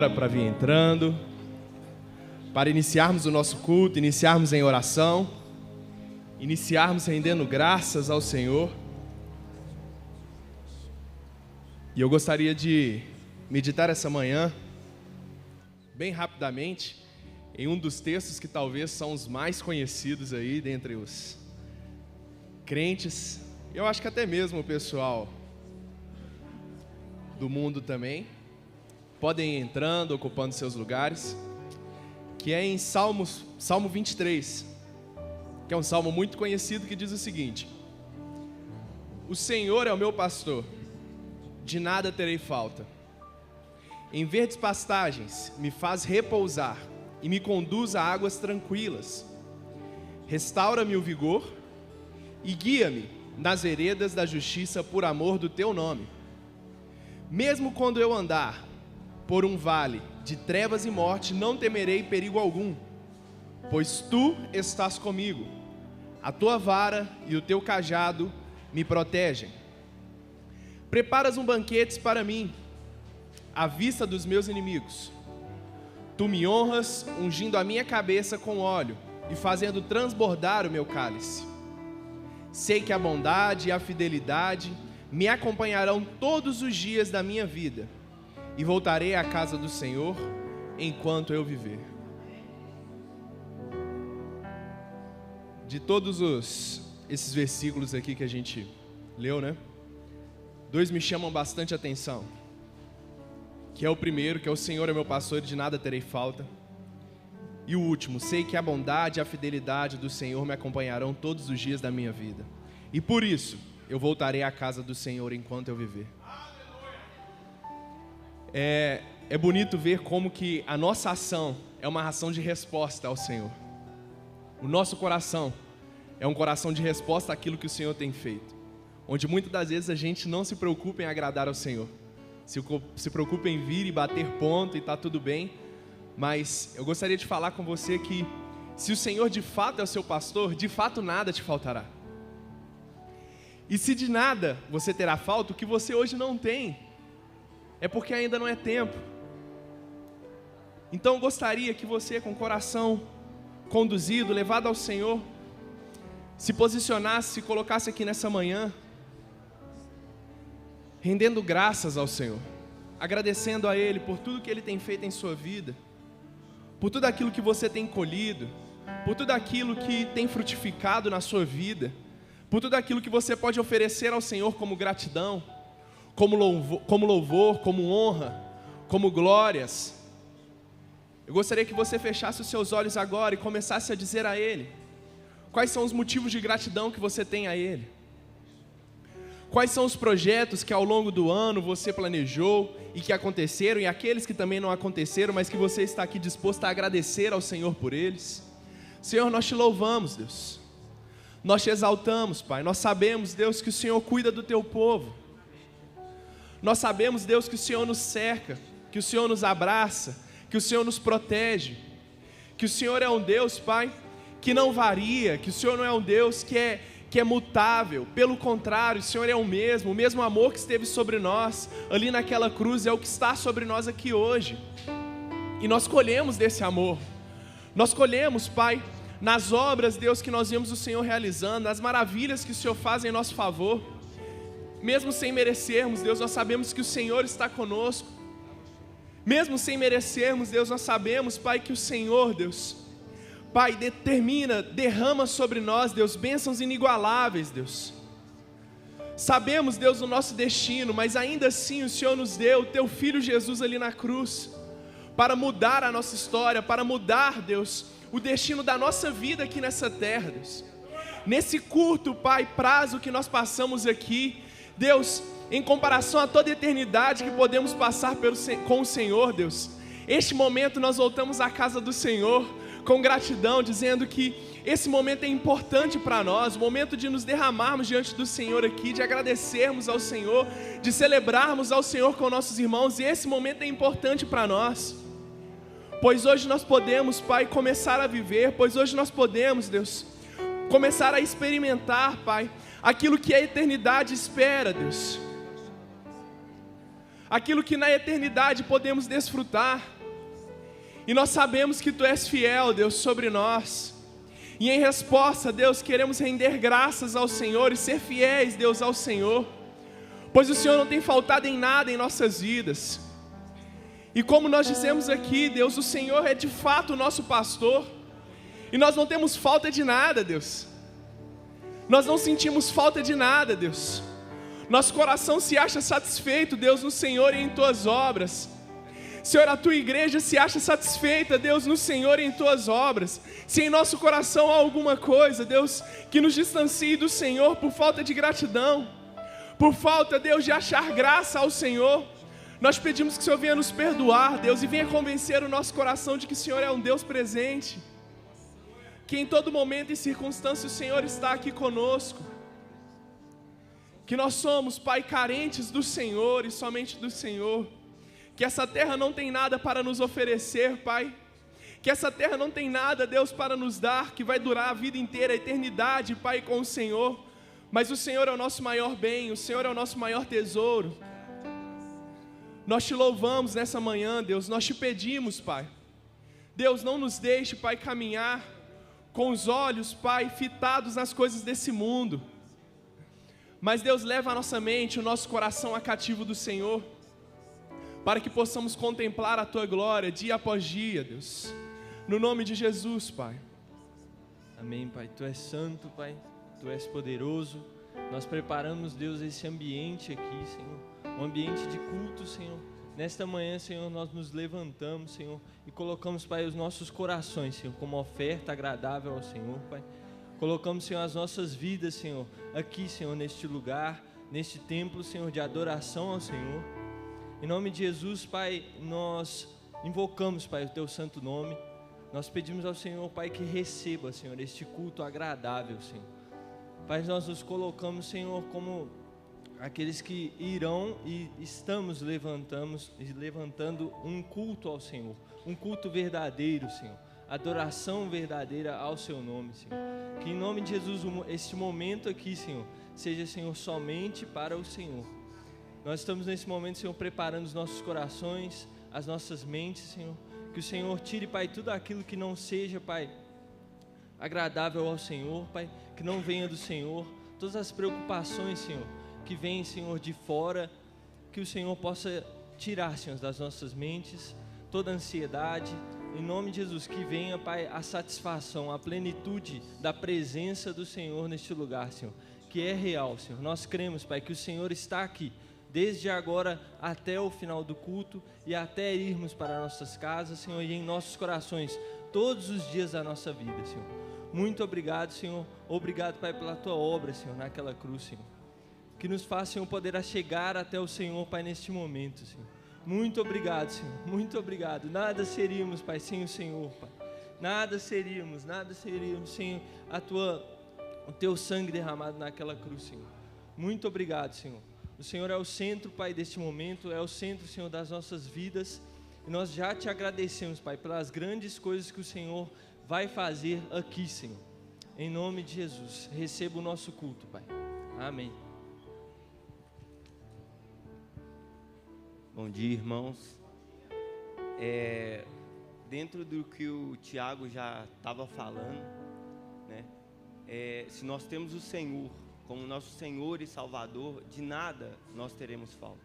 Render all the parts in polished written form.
Para vir entrando, para iniciarmos o nosso culto, iniciarmos em oração, iniciarmos rendendo graças ao Senhor. E eu gostaria de meditar essa manhã, bem rapidamente, em um dos textos que talvez são os mais conhecidos aí dentre os crentes, eu acho que até mesmo o pessoal do mundo também. Podem ir entrando, ocupando seus lugares, que é em Salmo 23, que é um salmo muito conhecido, que diz o seguinte: O Senhor é o meu pastor, de nada terei falta. Em verdes pastagens me faz repousar e me conduz a águas tranquilas. Restaura-me o vigor e guia-me nas veredas da justiça por amor do teu nome. Mesmo quando eu andar por um vale de trevas e morte, não temerei perigo algum, pois tu estás comigo. A tua vara e o teu cajado me protegem. Preparas um banquete para mim, à vista dos meus inimigos. Tu me honras, ungindo a minha cabeça com óleo e fazendo transbordar o meu cálice. Sei que a bondade e a fidelidade me acompanharão todos os dias da minha vida, e voltarei à casa do Senhor enquanto eu viver. De todos esses versículos aqui que a gente leu, né? Dois me chamam bastante atenção. Que é o primeiro, que é o Senhor é meu pastor e de nada terei falta. E o último, sei que a bondade e a fidelidade do Senhor me acompanharão todos os dias da minha vida. E por isso, eu voltarei à casa do Senhor enquanto eu viver. É bonito ver como que a nossa ação é uma ação de resposta ao Senhor. O nosso coração é um coração de resposta àquilo que o Senhor tem feito. Onde muitas das vezes a gente não se preocupa em agradar ao Senhor. Se preocupa em vir e bater ponto e está tudo bem. Mas eu gostaria de falar com você que se o Senhor de fato é o seu pastor, de fato nada te faltará. E se de nada você terá falta, o que você hoje não tem, é porque ainda não é tempo. Então eu gostaria que você, com o coração conduzido, levado ao Senhor, se posicionasse, se colocasse aqui nessa manhã, rendendo graças ao Senhor, agradecendo a Ele por tudo que Ele tem feito em sua vida, por tudo aquilo que você tem colhido, por tudo aquilo que tem frutificado na sua vida, por tudo aquilo que você pode oferecer ao Senhor como gratidão, como louvor, como honra, como glórias. Eu gostaria que você fechasse os seus olhos agora e começasse a dizer a Ele quais são os motivos de gratidão que você tem a Ele. Quais são os projetos que ao longo do ano você planejou e que aconteceram, e aqueles que também não aconteceram, mas que você está aqui disposto a agradecer ao Senhor por eles. Senhor, nós te louvamos, Deus. Nós te exaltamos, Pai. Nós sabemos, Deus, que o Senhor cuida do teu povo. Nós sabemos, Deus, que o Senhor nos cerca, que o Senhor nos abraça, que o Senhor nos protege, que o Senhor é um Deus, Pai, que não varia, que o Senhor não é um Deus que é mutável. Pelo contrário, o Senhor é o mesmo amor que esteve sobre nós ali naquela cruz é o que está sobre nós aqui hoje. E nós colhemos desse amor. Nós colhemos, Pai, nas obras, Deus, que nós vimos o Senhor realizando, nas maravilhas que o Senhor faz em nosso favor. Mesmo sem merecermos, Deus, nós sabemos que o Senhor está conosco. Mesmo sem merecermos, Deus, nós sabemos, Pai, que o Senhor, Deus, Pai, derrama sobre nós, Deus, bênçãos inigualáveis, Deus. Sabemos, Deus, o nosso destino, mas ainda assim o Senhor nos deu o Teu Filho Jesus ali na cruz, para mudar a nossa história, para mudar, Deus, o destino da nossa vida aqui nessa terra, Deus. Nesse curto, Pai, prazo que nós passamos aqui, Deus, em comparação a toda a eternidade que podemos passar com o Senhor, Deus, este momento nós voltamos à casa do Senhor com gratidão, dizendo que esse momento é importante para nós, o momento de nos derramarmos diante do Senhor aqui, de agradecermos ao Senhor, de celebrarmos ao Senhor com nossos irmãos, e esse momento é importante para nós, pois hoje nós podemos, Pai, começar a viver, pois hoje nós podemos, Deus, começar a experimentar, Pai, aquilo que a eternidade espera, Deus. aquilo que na eternidade podemos desfrutar. E nós sabemos que Tu és fiel, Deus, sobre nós. E em resposta, Deus, queremos render graças ao Senhor e ser fiéis, Deus, ao Senhor, pois o Senhor não tem faltado em nada em nossas vidas. E como nós dizemos aqui, Deus, o Senhor é de fato o nosso pastor, e nós não temos falta de nada, Deus. Nós não sentimos falta de nada, Deus. Nosso coração se acha satisfeito, Deus, no Senhor e em Tuas obras. Senhor, a Tua igreja se acha satisfeita, Deus, no Senhor e em Tuas obras. Se em nosso coração há alguma coisa, Deus, que nos distancie do Senhor por falta de gratidão, por falta, Deus, de achar graça ao Senhor, nós pedimos que o Senhor venha nos perdoar, Deus, e venha convencer o nosso coração de que o Senhor é um Deus presente, que em todo momento e circunstância o Senhor está aqui conosco, que nós somos, Pai, carentes do Senhor e somente do Senhor, que essa terra não tem nada para nos oferecer, Pai, que essa terra não tem nada, Deus, para nos dar, que vai durar a vida inteira, a eternidade, Pai, com o Senhor, mas o Senhor é o nosso maior bem, o Senhor é o nosso maior tesouro. Nós Te louvamos nessa manhã, Deus, nós Te pedimos, Pai, Deus, não nos deixe, Pai, caminhar com os olhos, Pai, fitados nas coisas desse mundo, mas Deus, leva a nossa mente, o nosso coração a cativo do Senhor, para que possamos contemplar a Tua glória dia após dia, Deus, no nome de Jesus, Pai. Amém, Pai, Tu és santo, Pai, Tu és poderoso. Nós preparamos, Deus, esse ambiente aqui, Senhor, um ambiente de culto, Senhor. Nesta manhã, Senhor, nós nos levantamos, Senhor, e colocamos, Pai, os nossos corações, Senhor, como oferta agradável ao Senhor, Pai. Colocamos, Senhor, as nossas vidas, Senhor, aqui, Senhor, neste lugar, neste templo, Senhor, de adoração ao Senhor. Em nome de Jesus, Pai, nós invocamos, Pai, o Teu santo nome. Nós pedimos ao Senhor, Pai, que receba, Senhor, este culto agradável, Senhor. Pai, nós nos colocamos, Senhor, como aqueles que irão e estamos levantando um culto ao Senhor, um culto verdadeiro, Senhor, adoração verdadeira ao Seu nome, Senhor. Que em nome de Jesus, este momento aqui, Senhor, seja, Senhor, somente para o Senhor. Nós estamos nesse momento, Senhor, preparando os nossos corações, as nossas mentes, Senhor. Que o Senhor tire, Pai, tudo aquilo que não seja, Pai, agradável ao Senhor, Pai, que não venha do Senhor. Todas as preocupações, Senhor, que vêm, Senhor, de fora, que o Senhor possa tirar, Senhor, das nossas mentes, toda a ansiedade. Em nome de Jesus, que venha, Pai, a satisfação, a plenitude da presença do Senhor neste lugar, Senhor, que é real, Senhor. Nós cremos, Pai, que o Senhor está aqui, desde agora até o final do culto e até irmos para nossas casas, Senhor, e em nossos corações, todos os dias da nossa vida, Senhor. Muito obrigado, Senhor. Obrigado, Pai, pela Tua obra, Senhor, naquela cruz, Senhor. Que nos faça, Senhor, poder chegar até o Senhor, Pai, neste momento, Senhor. Muito obrigado, Senhor. Muito obrigado. Nada seríamos, Pai, sem o Senhor, Pai. Nada seríamos sem o Teu sangue derramado naquela cruz, Senhor. Muito obrigado, Senhor. O Senhor é o centro, Pai, deste momento, é o centro, Senhor, das nossas vidas. E nós já Te agradecemos, Pai, pelas grandes coisas que o Senhor vai fazer aqui, Senhor. Em nome de Jesus, receba o nosso culto, Pai. Amém. Bom dia, irmãos. Dentro do que o Tiago já estava falando, né? Se nós temos o Senhor como nosso Senhor e Salvador, de nada nós teremos falta.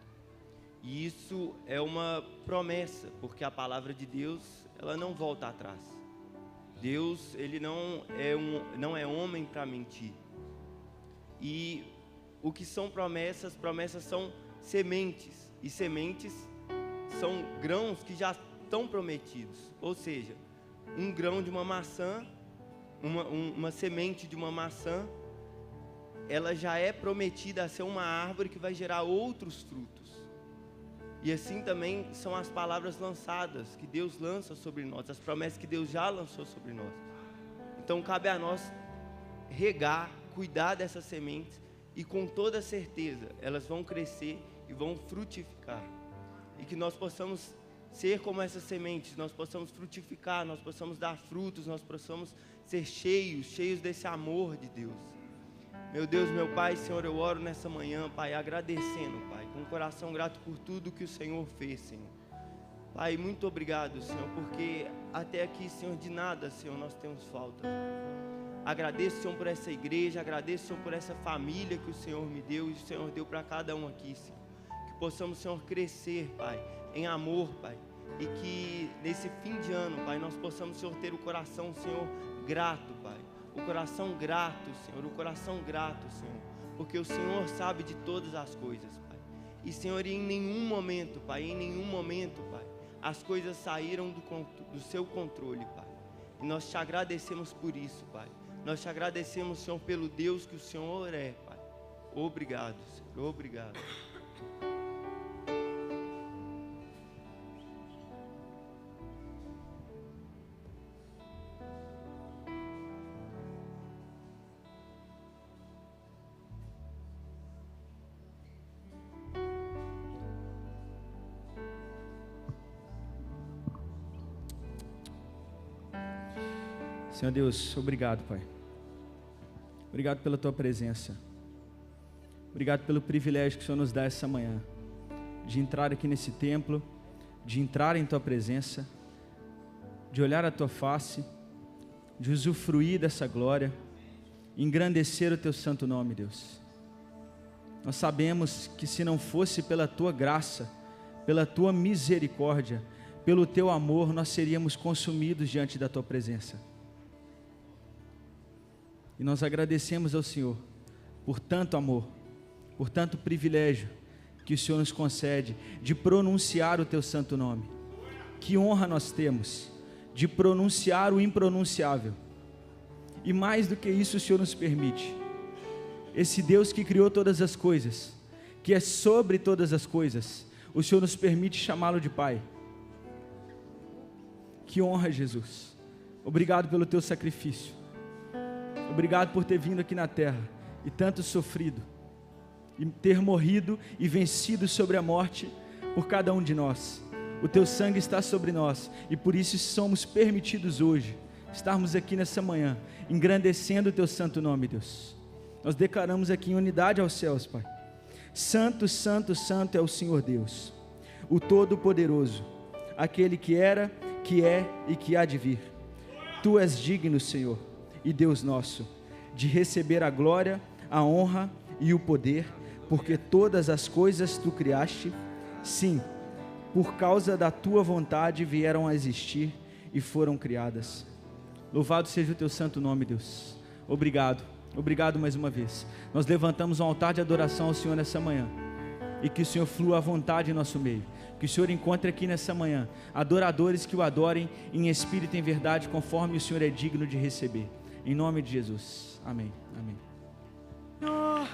E isso é uma promessa, porque a palavra de Deus, ela não volta atrás. Deus, Ele não é homem para mentir. E o que são promessas? Promessas são sementes. E sementes são grãos que já estão prometidos. Ou seja, um grão de uma maçã, uma semente de uma maçã, ela já é prometida a ser uma árvore que vai gerar outros frutos. E assim também são as palavras lançadas, que Deus lança sobre nós, as promessas que Deus já lançou sobre nós. Então cabe a nós regar, cuidar dessas sementes, e com toda certeza elas vão crescer e vão frutificar. E que nós possamos ser como essas sementes, nós possamos frutificar, nós possamos dar frutos, nós possamos ser cheios desse amor de Deus. Meu Deus, meu Pai, Senhor, eu oro nessa manhã, Pai, agradecendo, Pai, com o coração grato por tudo que o Senhor fez, Senhor. Pai, muito obrigado, Senhor, porque até aqui, Senhor, de nada, Senhor, nós temos falta. Agradeço, Senhor, por essa igreja, agradeço, Senhor, por essa família que o Senhor me deu e o Senhor deu para cada um aqui, Senhor. Que possamos, Senhor, crescer, Pai, em amor, Pai, e que nesse fim de ano, Pai, nós possamos, Senhor, ter o coração, Senhor, grato, Pai. O coração grato, Senhor, o coração grato, Senhor, porque o Senhor sabe de todas as coisas, Pai. E, Senhor, em nenhum momento, Pai, as coisas saíram do seu controle, Pai. E nós te agradecemos por isso, Pai. Nós te agradecemos, Senhor, pelo Deus que o Senhor é, Pai. Obrigado, Senhor, obrigado. Senhor Deus, obrigado, Pai. Obrigado pela Tua presença. Obrigado pelo privilégio que o Senhor nos dá essa manhã, de entrar aqui nesse templo, de entrar em Tua presença, de olhar a Tua face, de usufruir dessa glória, engrandecer o Teu santo nome, Deus. Nós sabemos que se não fosse pela Tua graça, pela Tua misericórdia, pelo Teu amor, nós seríamos consumidos diante da Tua presença. E nós agradecemos ao Senhor por tanto amor, por tanto privilégio que o Senhor nos concede de pronunciar o Teu santo nome. Que honra nós temos de pronunciar o impronunciável. E mais do que isso o Senhor nos permite. Esse Deus que criou todas as coisas, que é sobre todas as coisas, o Senhor nos permite chamá-lo de Pai. Que honra, Jesus. Obrigado pelo Teu sacrifício. Obrigado por ter vindo aqui na terra e tanto sofrido, e ter morrido e vencido sobre a morte por cada um de nós. O Teu sangue está sobre nós e por isso somos permitidos hoje estarmos aqui nessa manhã, engrandecendo o Teu santo nome, Deus. Nós declaramos aqui em unidade aos céus, Pai. Santo, santo, santo é o Senhor Deus, o Todo-Poderoso, aquele que era, que é e que há de vir. Tu és digno, Senhor, e Deus nosso, de receber a glória, a honra e o poder, porque todas as coisas Tu criaste, sim, por causa da Tua vontade vieram a existir e foram criadas. Louvado seja o Teu santo nome, Deus. Obrigado, obrigado mais uma vez. Nós levantamos um altar de adoração ao Senhor nessa manhã, e que o Senhor flua à vontade em nosso meio. Que o Senhor encontre aqui nessa manhã adoradores que o adorem em espírito e em verdade, conforme o Senhor é digno de receber. Em nome de Jesus, amém, amém. Senhor,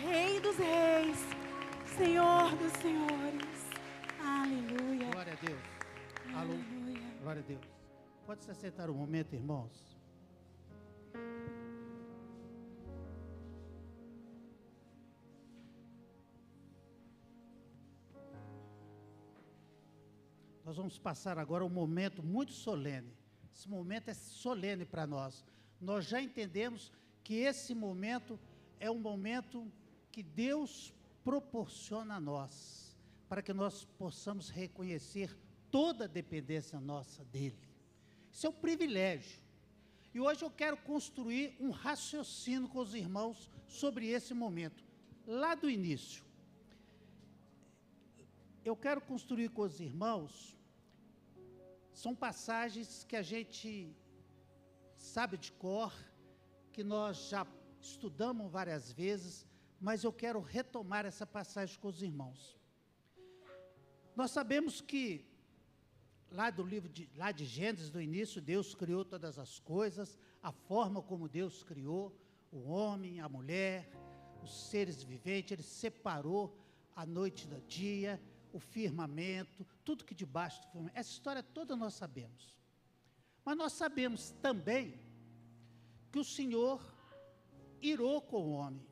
Rei dos Reis, Senhor dos Senhores, aleluia. Glória a Deus, aleluia. Glória a Deus. Pode se assentar um momento, irmãos. Nós vamos passar agora um momento muito solene. Esse momento é solene para nós. Nós já entendemos que esse momento é um momento que Deus proporciona a nós, para que nós possamos reconhecer toda a dependência nossa dEle. Isso é um privilégio. E hoje eu quero construir um raciocínio com os irmãos sobre esse momento, lá do início. Eu quero construir com os irmãos, são passagens que a gente sabe de cor, que nós já estudamos várias vezes, mas eu quero retomar essa passagem com os irmãos. Nós sabemos que, lá de Gênesis, do início, Deus criou todas as coisas, a forma como Deus criou, o homem, a mulher, os seres viventes, Ele separou a noite do dia, o firmamento, tudo que debaixo do firmamento, essa história toda nós sabemos. Mas nós sabemos também que o Senhor irou com o homem.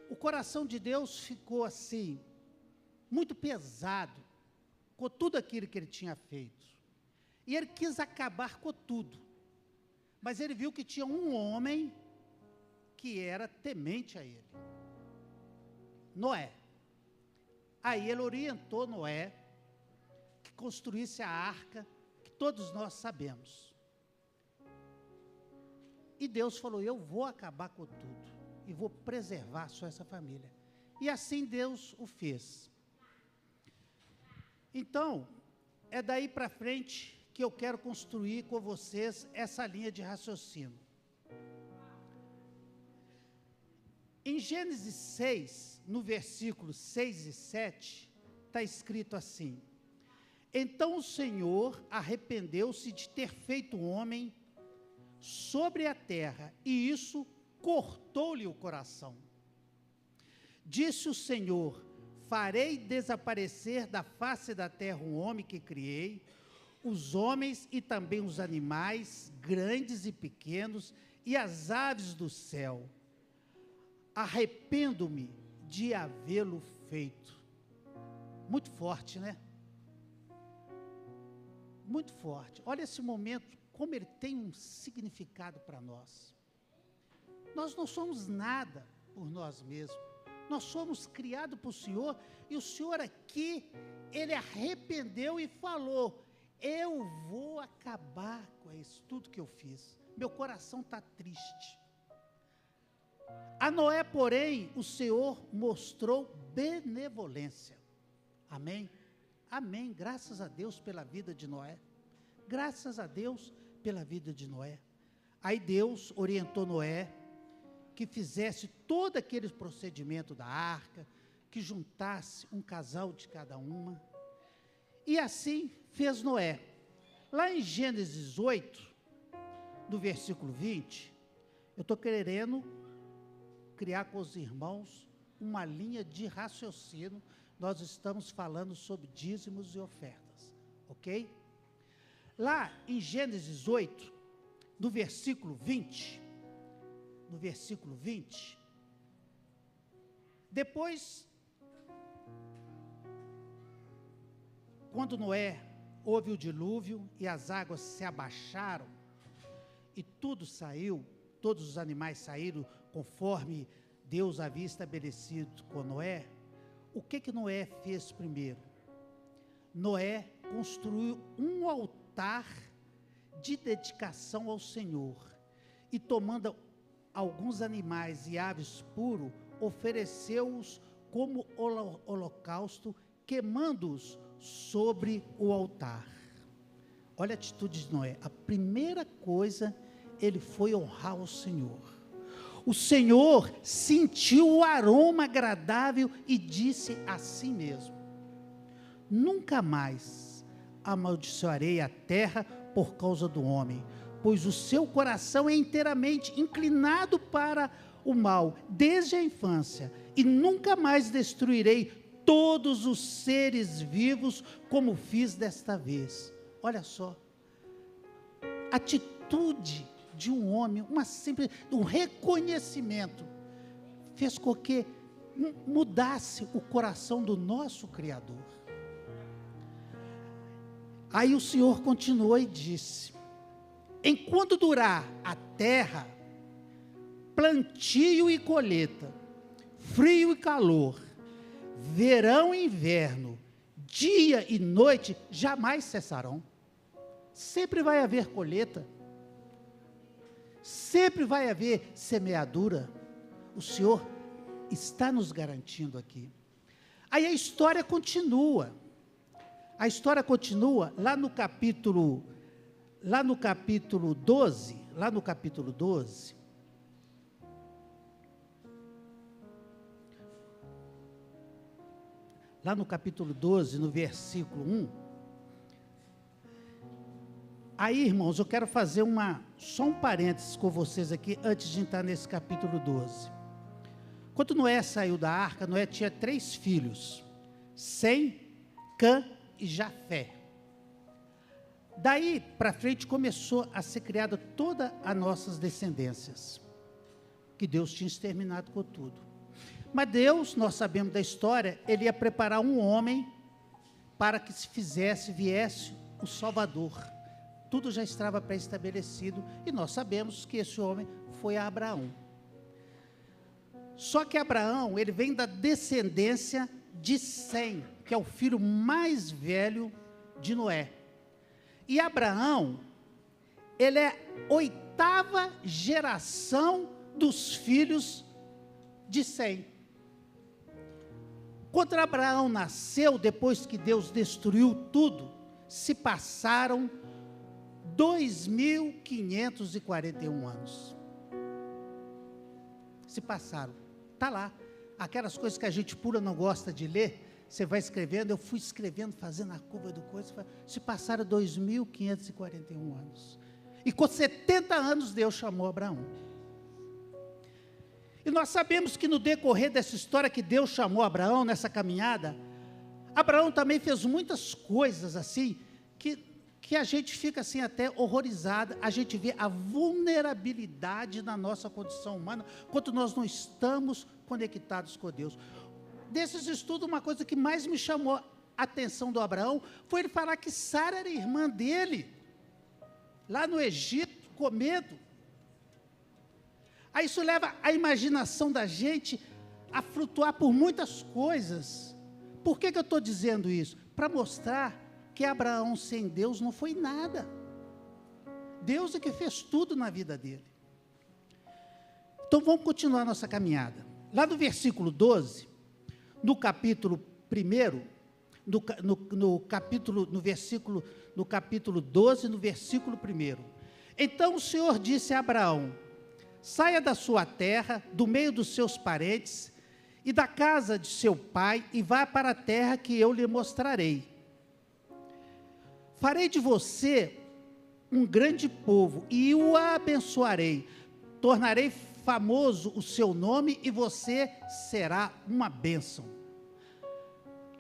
O coração de Deus ficou assim, muito pesado, com tudo aquilo que Ele tinha feito. E Ele quis acabar com tudo. Mas Ele viu que tinha um homem que era temente a ele. Noé. Aí ele orientou Noé que construísse a arca, que todos nós sabemos. E Deus falou: eu vou acabar com tudo e vou preservar só essa família. E assim Deus o fez. Então, é daí para frente que eu quero construir com vocês essa linha de raciocínio. Em Gênesis 6, no versículo 6 e 7, está escrito assim: então o Senhor arrependeu-se de ter feito o homem sobre a terra, e isso cortou-lhe o coração. Disse o Senhor: farei desaparecer da face da terra o homem que criei, os homens e também os animais, grandes e pequenos, e as aves do céu. Arrependo-me de havê-lo feito. Muito forte, né? Muito forte. Olha esse momento, como ele tem um significado para nós. Nós não somos nada por nós mesmos. Nós somos criados por Senhor, e o Senhor aqui, ele arrependeu e falou: eu vou acabar com isso, tudo que eu fiz. Meu coração está triste. A Noé, porém, o Senhor mostrou benevolência. Amém? Amém. Graças a Deus pela vida de Noé. Graças a Deus pela vida de Noé. Aí Deus orientou Noé que fizesse todo aquele procedimento da arca, que juntasse um casal de cada uma. E assim fez Noé. Lá em Gênesis 8, no versículo 20, eu estou querendo criar com os irmãos uma linha de raciocínio. Nós estamos falando sobre dízimos e ofertas, ok? Lá em Gênesis 8, no versículo 20, depois, quando Noé houve o dilúvio e as águas se abaixaram e tudo saiu, todos os animais saíram conforme Deus havia estabelecido com Noé, o que Noé fez primeiro? Noé construiu um altar de dedicação ao Senhor, e tomando alguns animais e aves puros, ofereceu-os como holocausto, queimando-os sobre o altar. Olha a atitude de Noé. A primeira coisa, ele foi honrar o Senhor. O Senhor sentiu o aroma agradável e disse a si mesmo: nunca mais amaldiçoarei a terra por causa do homem, pois o seu coração é inteiramente inclinado para o mal desde a infância, e nunca mais destruirei todos os seres vivos como fiz desta vez. Olha só, atitude de um homem, um reconhecimento, fez com que mudasse o coração do nosso Criador. Aí o Senhor continuou e disse: enquanto durar a terra, plantio e colheita, frio e calor, verão e inverno, dia e noite, jamais cessarão. Sempre vai haver colheita, sempre vai haver semeadura. O Senhor está nos garantindo aqui. Aí a história continua. A história continua lá no capítulo 12, no versículo 1. Aí, irmãos, eu quero fazer só um parênteses com vocês aqui, antes de entrar nesse capítulo 12. Quando Noé saiu da arca, Noé tinha 3 filhos, Sem, Cã e Jafé. Daí para frente começou a ser criada todas as nossas descendências, que Deus tinha exterminado com tudo. Mas Deus, nós sabemos da história, ele ia preparar um homem para que viesse o Salvador. Tudo já estava pré-estabelecido, e nós sabemos que esse homem foi Abraão. Só que Abraão, ele vem da descendência de Sem, que é o filho mais velho de Noé. E Abraão, ele é a 8ª geração dos filhos de Sem. Quando Abraão nasceu, depois que Deus destruiu tudo, se passaram 2.541 anos. Se passaram. Está lá. Aquelas coisas que a gente pura não gosta de ler, você vai escrevendo, eu fui escrevendo, fazendo a curva do coisa, se passaram 2.541 anos. E com 70 anos Deus chamou Abraão. E nós sabemos que no decorrer dessa história que Deus chamou Abraão, nessa caminhada, Abraão também fez muitas coisas assim, que a gente fica assim até horrorizado, a gente vê a vulnerabilidade na nossa condição humana, quando nós não estamos conectados com Deus. Desses estudos, uma coisa que mais me chamou a atenção do Abraão, foi ele falar que Sara era irmã dele, lá no Egito, com medo. Aí isso leva a imaginação da gente a flutuar por muitas coisas. Por que eu estou dizendo isso? Para mostrar que Abraão sem Deus não foi nada. Deus é que fez tudo na vida dele. Então vamos continuar nossa caminhada. Lá no versículo 12, no capítulo 1, no capítulo 12, no versículo 1. Então o Senhor disse a Abraão: saia da sua terra, do meio dos seus parentes e da casa de seu pai, e vá para a terra que eu lhe mostrarei. Farei de você um grande povo e o abençoarei. Tornarei famoso o seu nome e você será uma bênção.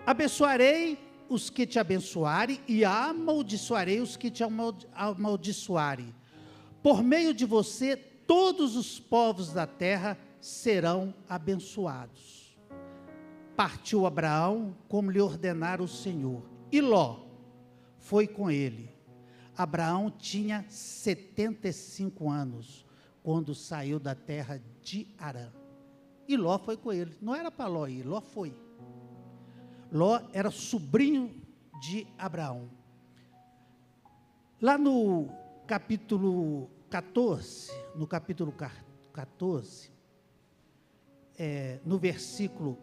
Abençoarei os que te abençoarem e amaldiçoarei os que te amaldiçoarem. Por meio de você, todos os povos da terra serão abençoados. Partiu Abraão como lhe ordenara o Senhor, e Ló foi com ele. Abraão tinha 75 anos, quando saiu da terra de Harã. E Ló foi com ele. Não era para Ló ir, Ló foi. Ló era sobrinho de Abraão. Lá no capítulo 14, no versículo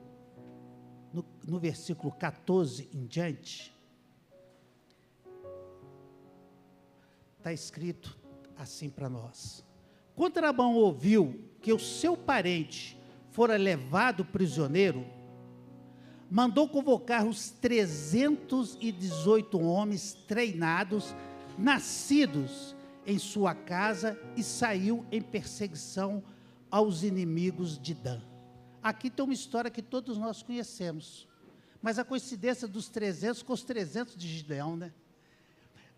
14 em diante, está escrito assim para nós: quando Abraão ouviu que o seu parente fora levado prisioneiro, mandou convocar os 318 homens treinados, nascidos em sua casa, e saiu em perseguição aos inimigos de Dan. Aqui tem uma história que todos nós conhecemos, mas a coincidência dos 300 com os 300 de Gideão, né?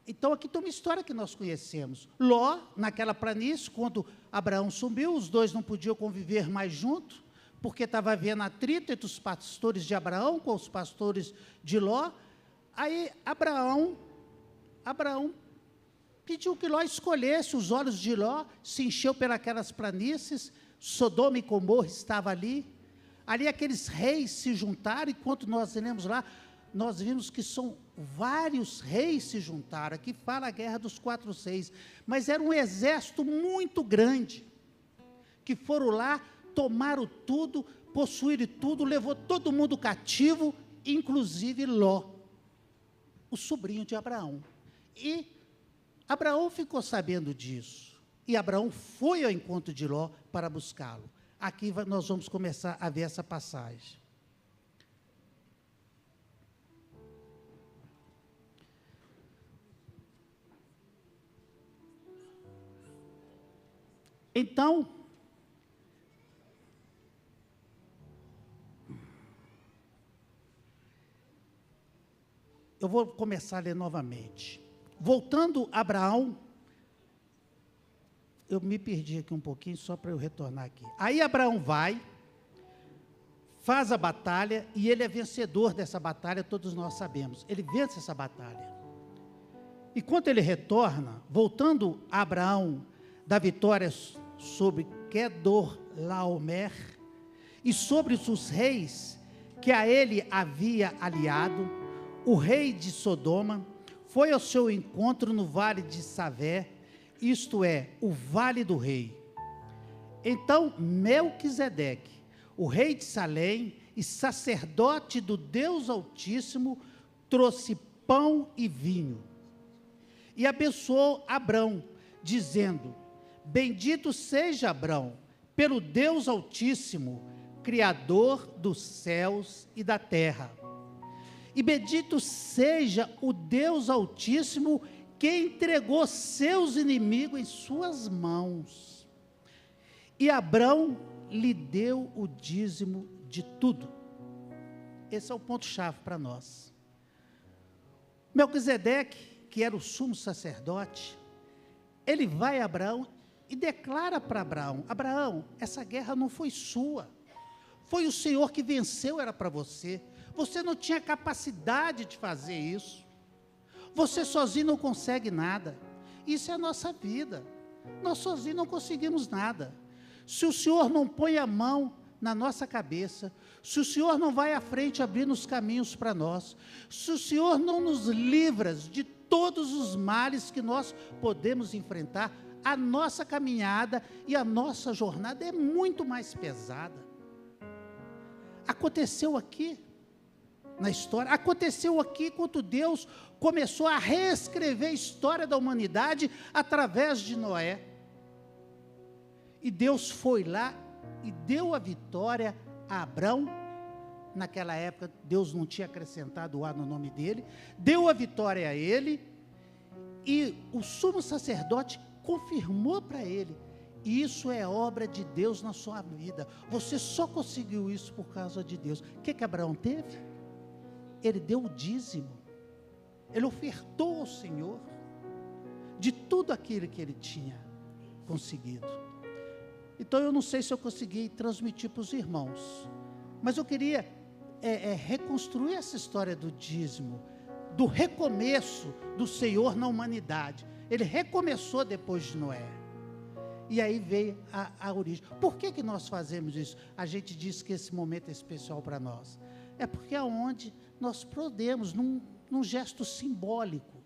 Então aqui tem uma história que nós conhecemos. Ló, naquela planície, quando Abraão subiu, os dois não podiam conviver mais juntos, porque estava havendo atrito entre os pastores de Abraão com os pastores de Ló. Aí Abraão pediu que Ló escolhesse. Os olhos de Ló se encheu pelas planícies. Sodoma e Gomorra estava ali. Ali aqueles reis se juntaram, enquanto nós lemos lá, nós vimos que são vários reis se juntaram. Aqui fala a guerra dos 4 reis, mas era um exército muito grande, que foram lá, tomaram tudo, possuíram tudo, levou todo mundo cativo, inclusive Ló, o sobrinho de Abraão. E Abraão ficou sabendo disso, e Abraão foi ao encontro de Ló para buscá-lo. Aqui nós vamos começar a ver essa passagem. Então, eu vou começar a ler novamente. Voltando a Abraão, eu me perdi aqui um pouquinho, só para eu retornar aqui. Aí Abraão vai, faz a batalha, e ele é vencedor dessa batalha, todos nós sabemos. Ele vence essa batalha. E quando ele retorna, voltando a Abraão da vitória sobre Quedorlaomer, e sobre os reis que a ele havia aliado, o rei de Sodoma foi ao seu encontro no vale de Savé, isto é, o vale do rei. Então Melquisedeque, o rei de Salém e sacerdote do Deus Altíssimo, trouxe pão e vinho e abençoou Abrão, dizendo: bendito seja Abrão pelo Deus Altíssimo, Criador dos céus e da terra. E bendito seja o Deus Altíssimo, que entregou seus inimigos em suas mãos. E Abrão lhe deu o dízimo de tudo. Esse é o ponto-chave para nós. Melquisedeque, que era o sumo sacerdote, ele vai a Abraão e declara para Abraão: Abraão, essa guerra não foi sua, foi o Senhor que venceu, era para você. Você não tinha capacidade de fazer isso. Você sozinho não consegue nada. Isso é a nossa vida. Nós sozinhos não conseguimos nada. Se o Senhor não põe a mão na nossa cabeça, se o Senhor não vai à frente abrindo os caminhos para nós, se o Senhor não nos livra de todos os males que nós podemos enfrentar, a nossa caminhada e a nossa jornada é muito mais pesada. Aconteceu aqui na história, aconteceu aqui quando Deus começou a reescrever a história da humanidade através de Noé. E Deus foi lá e deu a vitória a Abrão. Naquela época Deus não tinha acrescentado o A no nome dele, deu a vitória a ele, e o sumo sacerdote confirmou para ele: isso é obra de Deus na sua vida, você só conseguiu isso por causa de Deus. O que Abraão teve? Ele deu o dízimo, ele ofertou ao Senhor de tudo aquilo que ele tinha conseguido. Então eu não sei se eu consegui transmitir para os irmãos, mas eu queria reconstruir essa história do dízimo, do recomeço do Senhor na humanidade. Ele recomeçou depois de Noé, e aí veio a origem. Por que nós fazemos isso? A gente diz que esse momento é especial para nós, é porque é onde nós podemos, num gesto simbólico,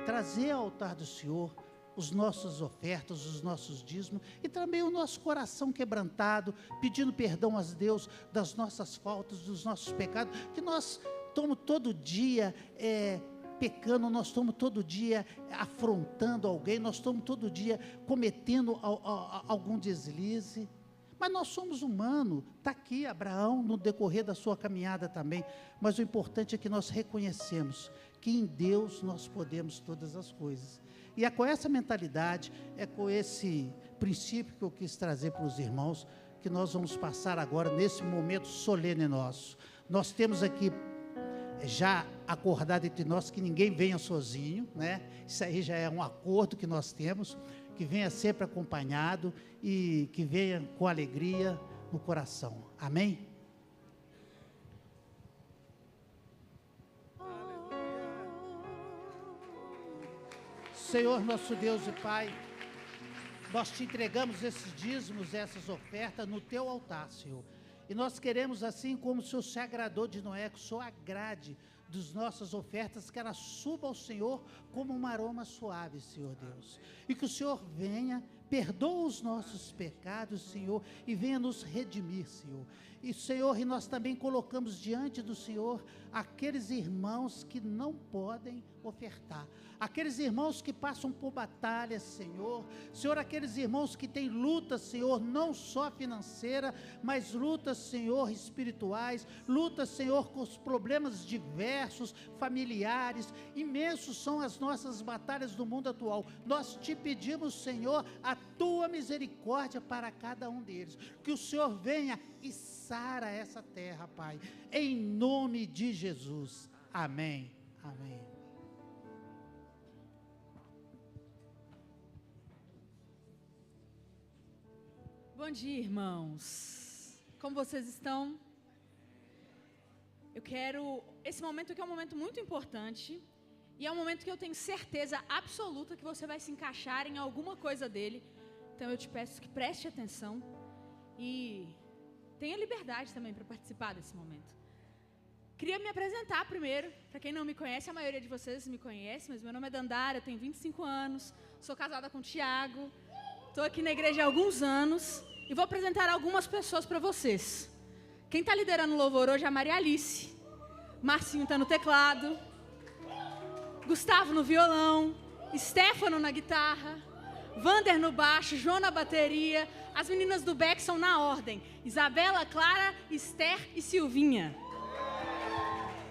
trazer ao altar do Senhor as nossas ofertas, os nossos dízimos, e também o nosso coração quebrantado, pedindo perdão a Deus das nossas faltas, dos nossos pecados, que nós estamos todo dia pecando, nós estamos todo dia afrontando alguém, nós estamos todo dia cometendo algum deslize, mas nós somos humanos. Está aqui Abraão no decorrer da sua caminhada também, mas o importante é que nós reconhecemos que em Deus nós podemos todas as coisas. E é com essa mentalidade, é com esse princípio que eu quis trazer para os irmãos, que nós vamos passar agora nesse momento solene nosso. Nós temos aqui já acordado entre nós que ninguém venha sozinho, né? Isso aí já é um acordo que nós temos, que venha sempre acompanhado e que venha com alegria no coração. Amém? Senhor nosso Deus e Pai, nós te entregamos esses dízimos, essas ofertas no teu altar, Senhor. E nós queremos, assim como o Senhor se agradou de Noé, que o Senhor agrade das nossas ofertas, que ela suba ao Senhor como um aroma suave, Senhor Deus. E que o Senhor venha, perdoa os nossos pecados, Senhor, e venha nos redimir, Senhor. E, Senhor, e nós também colocamos diante do Senhor aqueles irmãos que não podem ofertar, aqueles irmãos que passam por batalhas, Senhor, aqueles irmãos que têm lutas, Senhor, não só financeira, mas lutas, Senhor, espirituais, lutas, Senhor, com os problemas diversos, familiares, imensos são as nossas batalhas do mundo atual. Nós te pedimos, Senhor, a tua misericórdia para cada um deles, que o Senhor venha e sara essa terra, Pai, em nome de Jesus, amém, amém. Bom dia, irmãos. Como vocês estão? Eu quero... Esse momento aqui é um momento muito importante, e é um momento que eu tenho certeza absoluta que você vai se encaixar em alguma coisa dele. Então eu te peço que preste atenção e tenha liberdade também para participar desse momento. Queria me apresentar primeiro. Para quem não me conhece, a maioria de vocês me conhece, mas meu nome é Dandara, eu tenho 25 anos, sou casada com o Tiago, estou aqui na igreja há alguns anos e vou apresentar algumas pessoas para vocês. Quem está liderando o louvor hoje é a Maria Alice, Marcinho está no teclado, Gustavo no violão, Stefano na guitarra, Vander no baixo, João na bateria. As meninas do back são na ordem: Isabela, Clara, Esther e Silvinha.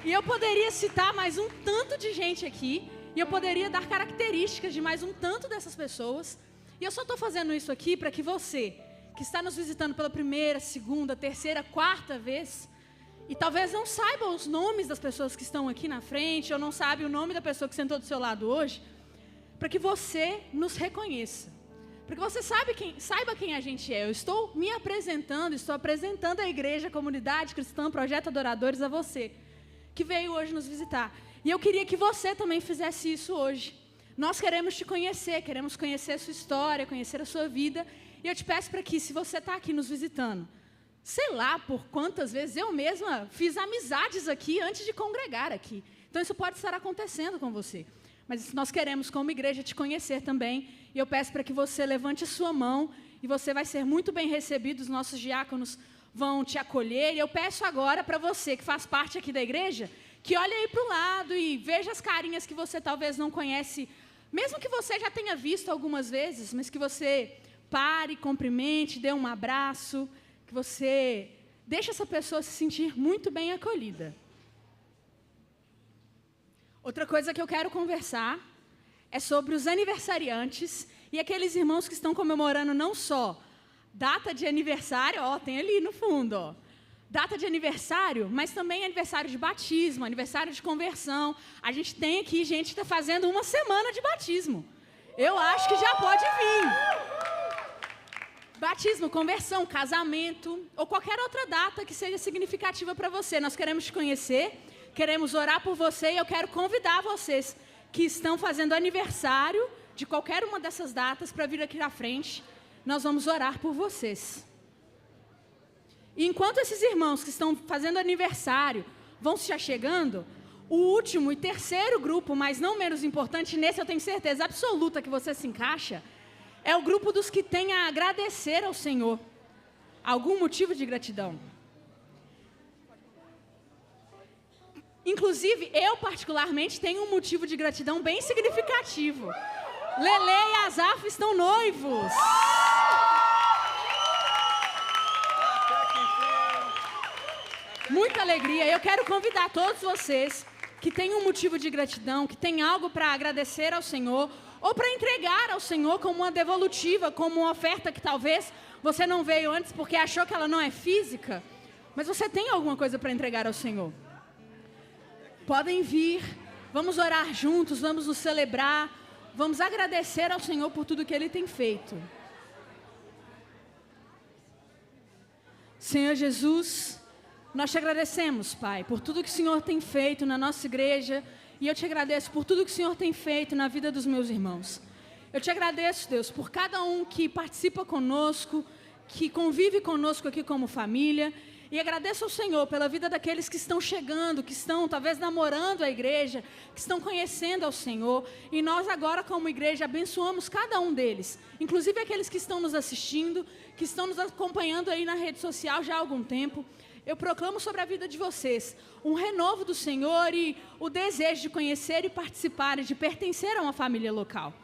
E eu poderia citar mais um tanto de gente aqui, e eu poderia dar características de mais um tanto dessas pessoas. E eu só estou fazendo isso aqui para que você, que está nos visitando pela primeira, segunda, terceira, quarta vez, e talvez não saiba os nomes das pessoas que estão aqui na frente, ou não sabe o nome da pessoa que sentou do seu lado hoje, para que você nos reconheça, para que você saiba quem a gente é. Eu estou me apresentando, estou apresentando a igreja, a comunidade cristã, Projeto Adoradores a você, que veio hoje nos visitar. E eu queria que você também fizesse isso hoje. Nós queremos te conhecer, queremos conhecer a sua história, conhecer a sua vida, e eu te peço para que, se você está aqui nos visitando, sei lá por quantas vezes eu mesma fiz amizades aqui antes de congregar aqui. Então isso pode estar acontecendo com você. Mas nós queremos, como igreja, te conhecer também. E eu peço para que você levante a sua mão e você vai ser muito bem recebido. Os nossos diáconos vão te acolher. E eu peço agora para você, que faz parte aqui da igreja, que olhe aí para o lado e veja as carinhas que você talvez não conhece, mesmo que você já tenha visto algumas vezes, mas que você pare, cumprimente, dê um abraço, que você deixe essa pessoa se sentir muito bem acolhida. Outra coisa que eu quero conversar é sobre os aniversariantes e aqueles irmãos que estão comemorando não só data de aniversário, tem ali no fundo, data de aniversário, mas também aniversário de batismo, aniversário de conversão. A gente tem aqui gente que está fazendo uma semana de batismo. Eu acho que já pode vir. Batismo, conversão, casamento ou qualquer outra data que seja significativa para você. Nós queremos te conhecer. Queremos orar por você e eu quero convidar vocês que estão fazendo aniversário de qualquer uma dessas datas para vir aqui à frente. Nós vamos orar por vocês. E enquanto esses irmãos que estão fazendo aniversário vão se achegando, o último e terceiro grupo, mas não menos importante, nesse eu tenho certeza absoluta que você se encaixa, é o grupo dos que têm a agradecer ao Senhor. Algum motivo de gratidão. Inclusive, eu particularmente tenho um motivo de gratidão bem significativo. Lele e Azaf estão noivos. Muita alegria. Eu quero convidar todos vocês que têm um motivo de gratidão, que têm algo para agradecer ao Senhor, ou para entregar ao Senhor como uma devolutiva, como uma oferta que talvez você não veio antes porque achou que ela não é física, mas você tem alguma coisa para entregar ao Senhor. Podem vir, vamos orar juntos, vamos nos celebrar, vamos agradecer ao Senhor por tudo que Ele tem feito. Senhor Jesus, nós te agradecemos, Pai, por tudo que o Senhor tem feito na nossa igreja, e eu te agradeço por tudo que o Senhor tem feito na vida dos meus irmãos. Eu te agradeço, Deus, por cada um que participa conosco, que convive conosco aqui como família. E agradeço ao Senhor pela vida daqueles que estão chegando, que estão talvez namorando a igreja, que estão conhecendo ao Senhor. E nós agora como igreja abençoamos cada um deles, inclusive aqueles que estão nos assistindo, que estão nos acompanhando aí na rede social já há algum tempo. Eu proclamo sobre a vida de vocês um renovo do Senhor e o desejo de conhecer e participar e de pertencer a uma família local.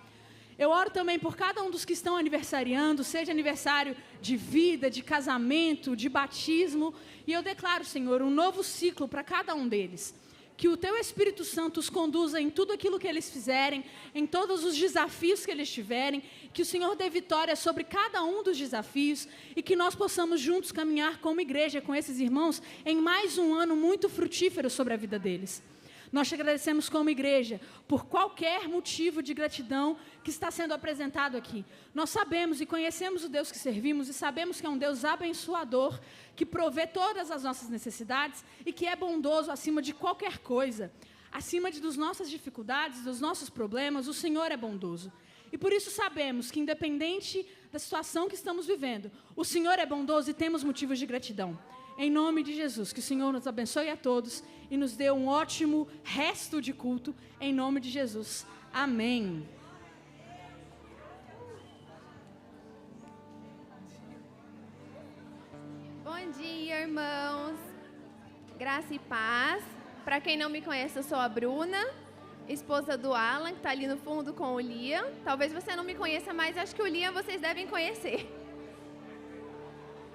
Eu oro também por cada um dos que estão aniversariando, seja aniversário de vida, de casamento, de batismo. E eu declaro, Senhor, um novo ciclo para cada um deles. Que o Teu Espírito Santo os conduza em tudo aquilo que eles fizerem, em todos os desafios que eles tiverem. Que o Senhor dê vitória sobre cada um dos desafios e que nós possamos juntos caminhar como igreja com esses irmãos em mais um ano muito frutífero sobre a vida deles. Nós te agradecemos como igreja por qualquer motivo de gratidão que está sendo apresentado aqui. Nós sabemos e conhecemos o Deus que servimos e sabemos que é um Deus abençoador, que provê todas as nossas necessidades e que é bondoso acima de qualquer coisa. Acima das nossas dificuldades, dos nossos problemas, o Senhor é bondoso. E por isso sabemos que, independente da situação que estamos vivendo, o Senhor é bondoso e temos motivos de gratidão. Em nome de Jesus, que o Senhor nos abençoe a todos e nos dê um ótimo resto de culto, em nome de Jesus. Amém. Bom dia, irmãos. Graça e paz. Para quem não me conhece, eu sou a Bruna, esposa do Alan, que está ali no fundo com o Liam. Talvez você não me conheça, mas acho que o Liam vocês devem conhecer.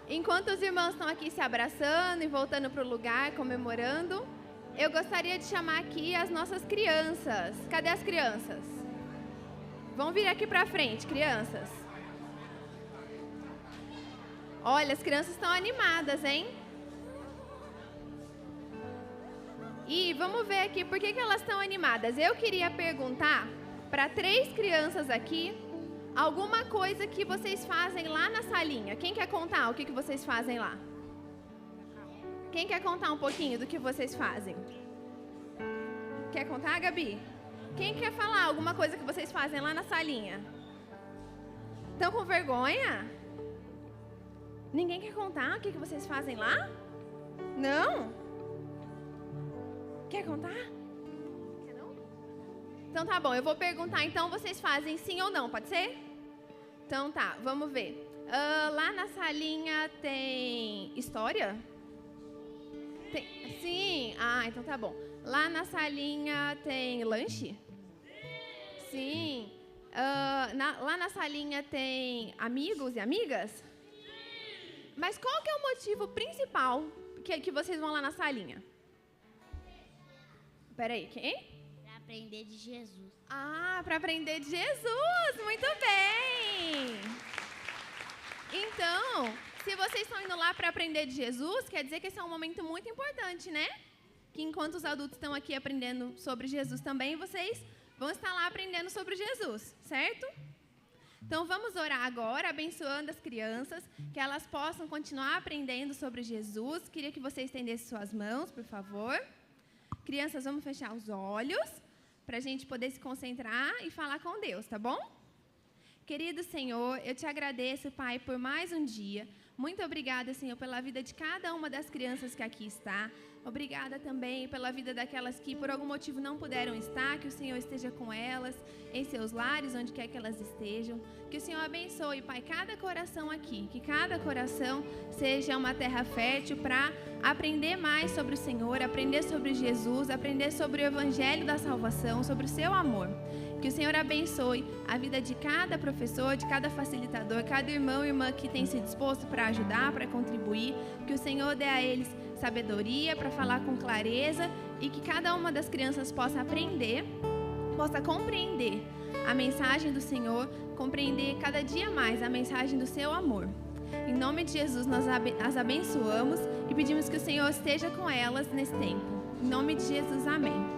Enquanto os irmãos estão aqui se abraçando e voltando para o lugar, comemorando, eu gostaria de chamar aqui as nossas crianças. Cadê as crianças? Vão vir aqui para frente, crianças. Olha, as crianças estão animadas, hein? E vamos ver aqui por que elas estão animadas. Eu queria perguntar para 3 crianças aqui alguma coisa que vocês fazem lá na salinha. Quem quer contar o que vocês fazem lá? Quem quer contar um pouquinho do que vocês fazem? Quer contar, Gabi? Quem quer falar alguma coisa que vocês fazem lá na salinha? Estão com vergonha? Ninguém quer contar o que vocês fazem lá? Não? Quer contar? Quer não? Então tá bom, eu vou perguntar, então vocês fazem sim ou não, pode ser? Então tá, vamos ver. Lá na salinha tem história? Sim? Ah, então tá bom. Lá na salinha tem lanche? Sim. Lá na salinha tem amigos e amigas? Mas qual que é o motivo principal que vocês vão lá na salinha? Peraí, quem? Para aprender de Jesus. Ah, para aprender de Jesus! Muito bem! Então, se vocês estão indo lá para aprender de Jesus, quer dizer que esse é um momento muito importante, né? Que enquanto os adultos estão aqui aprendendo sobre Jesus também, vocês vão estar lá aprendendo sobre Jesus, certo? Então, vamos orar agora, abençoando as crianças, que elas possam continuar aprendendo sobre Jesus. Queria que você estendesse suas mãos, por favor. Crianças, vamos fechar os olhos para a gente poder se concentrar e falar com Deus, tá bom? Querido Senhor, eu te agradeço, Pai, por mais um dia. Muito obrigada, Senhor, pela vida de cada uma das crianças que aqui está. Obrigada também pela vida daquelas que por algum motivo não puderam estar, que o Senhor esteja com elas, em seus lares, onde quer que elas estejam. Que o Senhor abençoe, Pai, cada coração aqui, que cada coração seja uma terra fértil para aprender mais sobre o Senhor, aprender sobre Jesus, aprender sobre o Evangelho da salvação, sobre o seu amor. Que o Senhor abençoe a vida de cada professor, de cada facilitador, cada irmão e irmã que tem se disposto para ajudar, para contribuir. Que o Senhor dê a eles sabedoria para falar com clareza e que cada uma das crianças possa aprender, possa compreender a mensagem do Senhor, compreender cada dia mais a mensagem do seu amor. Em nome de Jesus, nós as abençoamos e pedimos que o Senhor esteja com elas nesse tempo. Em nome de Jesus, amém.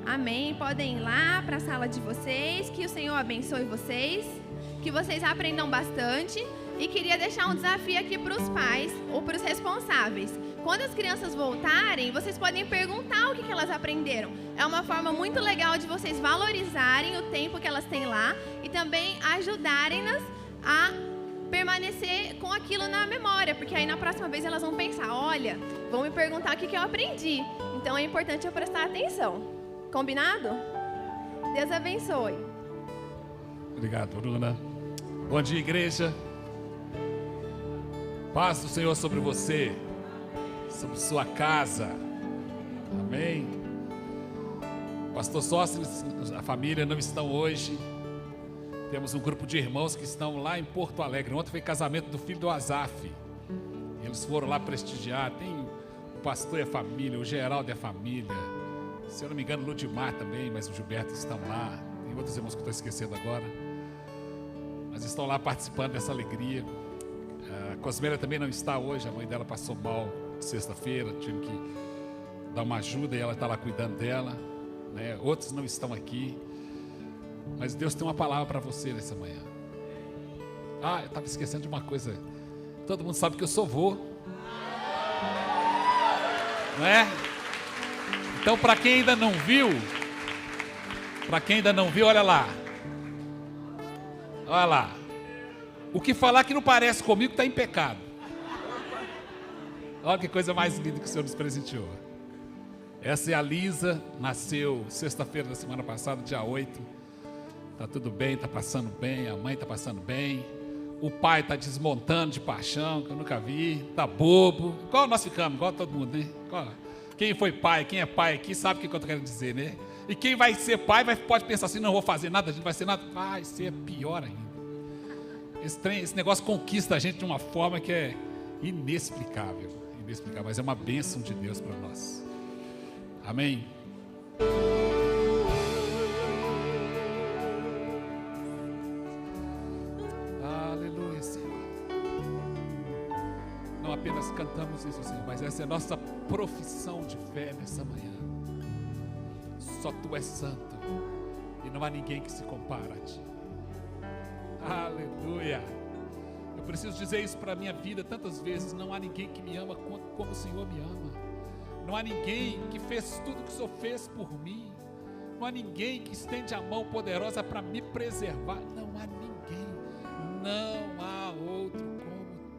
Amém. Podem ir lá para a sala de vocês. Que o Senhor abençoe vocês. Que vocês aprendam bastante. E queria deixar um desafio aqui para os pais ou para os responsáveis. Quando as crianças voltarem, vocês podem perguntar o que elas aprenderam. É uma forma muito legal de vocês valorizarem o tempo que elas têm lá e também ajudarem-nas a permanecer com aquilo na memória, porque aí na próxima vez elas vão pensar, olha, vão me perguntar o que eu aprendi. Então é importante eu prestar atenção. Combinado? Deus abençoe. Obrigado, Bruna. Bom dia, igreja. Paz do Senhor sobre você, sobre sua casa. Amém. Pastor Sóstenes, a família não estão hoje. Temos um grupo de irmãos que estão lá em Porto Alegre. Ontem foi casamento do filho do Azaf. Eles foram lá prestigiar. Tem o pastor e a família, o Geraldo e a família. Se eu não me engano, Ludimar também, mas o Gilberto estão lá. Tem outros irmãos que eu estou esquecendo agora. Mas estão lá participando dessa alegria. A Cosmélia também não está hoje. A mãe dela passou mal de sexta-feira. Tive que dar uma ajuda e ela está lá cuidando dela, né? Outros não estão aqui. Mas Deus tem uma palavra para você nessa manhã. Ah, eu estava esquecendo de uma coisa. Todo mundo sabe que eu sou vô, não é? Então, para quem ainda não viu, olha lá. Olha lá. O que falar que não parece comigo está em pecado. Olha que coisa mais linda que o Senhor nos presenteou. Essa é a Lisa, nasceu sexta-feira da semana passada, dia 8. Está tudo bem, está passando bem, a mãe está passando bem. O pai está desmontando de paixão, que eu nunca vi, está bobo. Igual nós ficamos, igual todo mundo, né? Quem foi pai, quem é pai aqui, sabe o que eu estou querendo dizer, né? E quem vai ser pai pode pensar assim, não vou fazer nada, a gente vai ser nada. Vai ser pior ainda. Esse negócio conquista a gente de uma forma que é inexplicável. Inexplicável, mas é uma bênção de Deus para nós. Amém? Aleluia, Senhor. Não apenas cantamos isso, Senhor, mas essa é a nossa profissão de fé nessa manhã. Só Tu és santo e não há ninguém que se compara a Ti. Aleluia. Eu preciso dizer isso para a minha vida tantas vezes. Não há ninguém que me ama como o Senhor me ama. Não há ninguém que fez tudo que o Senhor fez por mim. Não há ninguém que estende a mão poderosa para me preservar. Não há ninguém. Não há outro como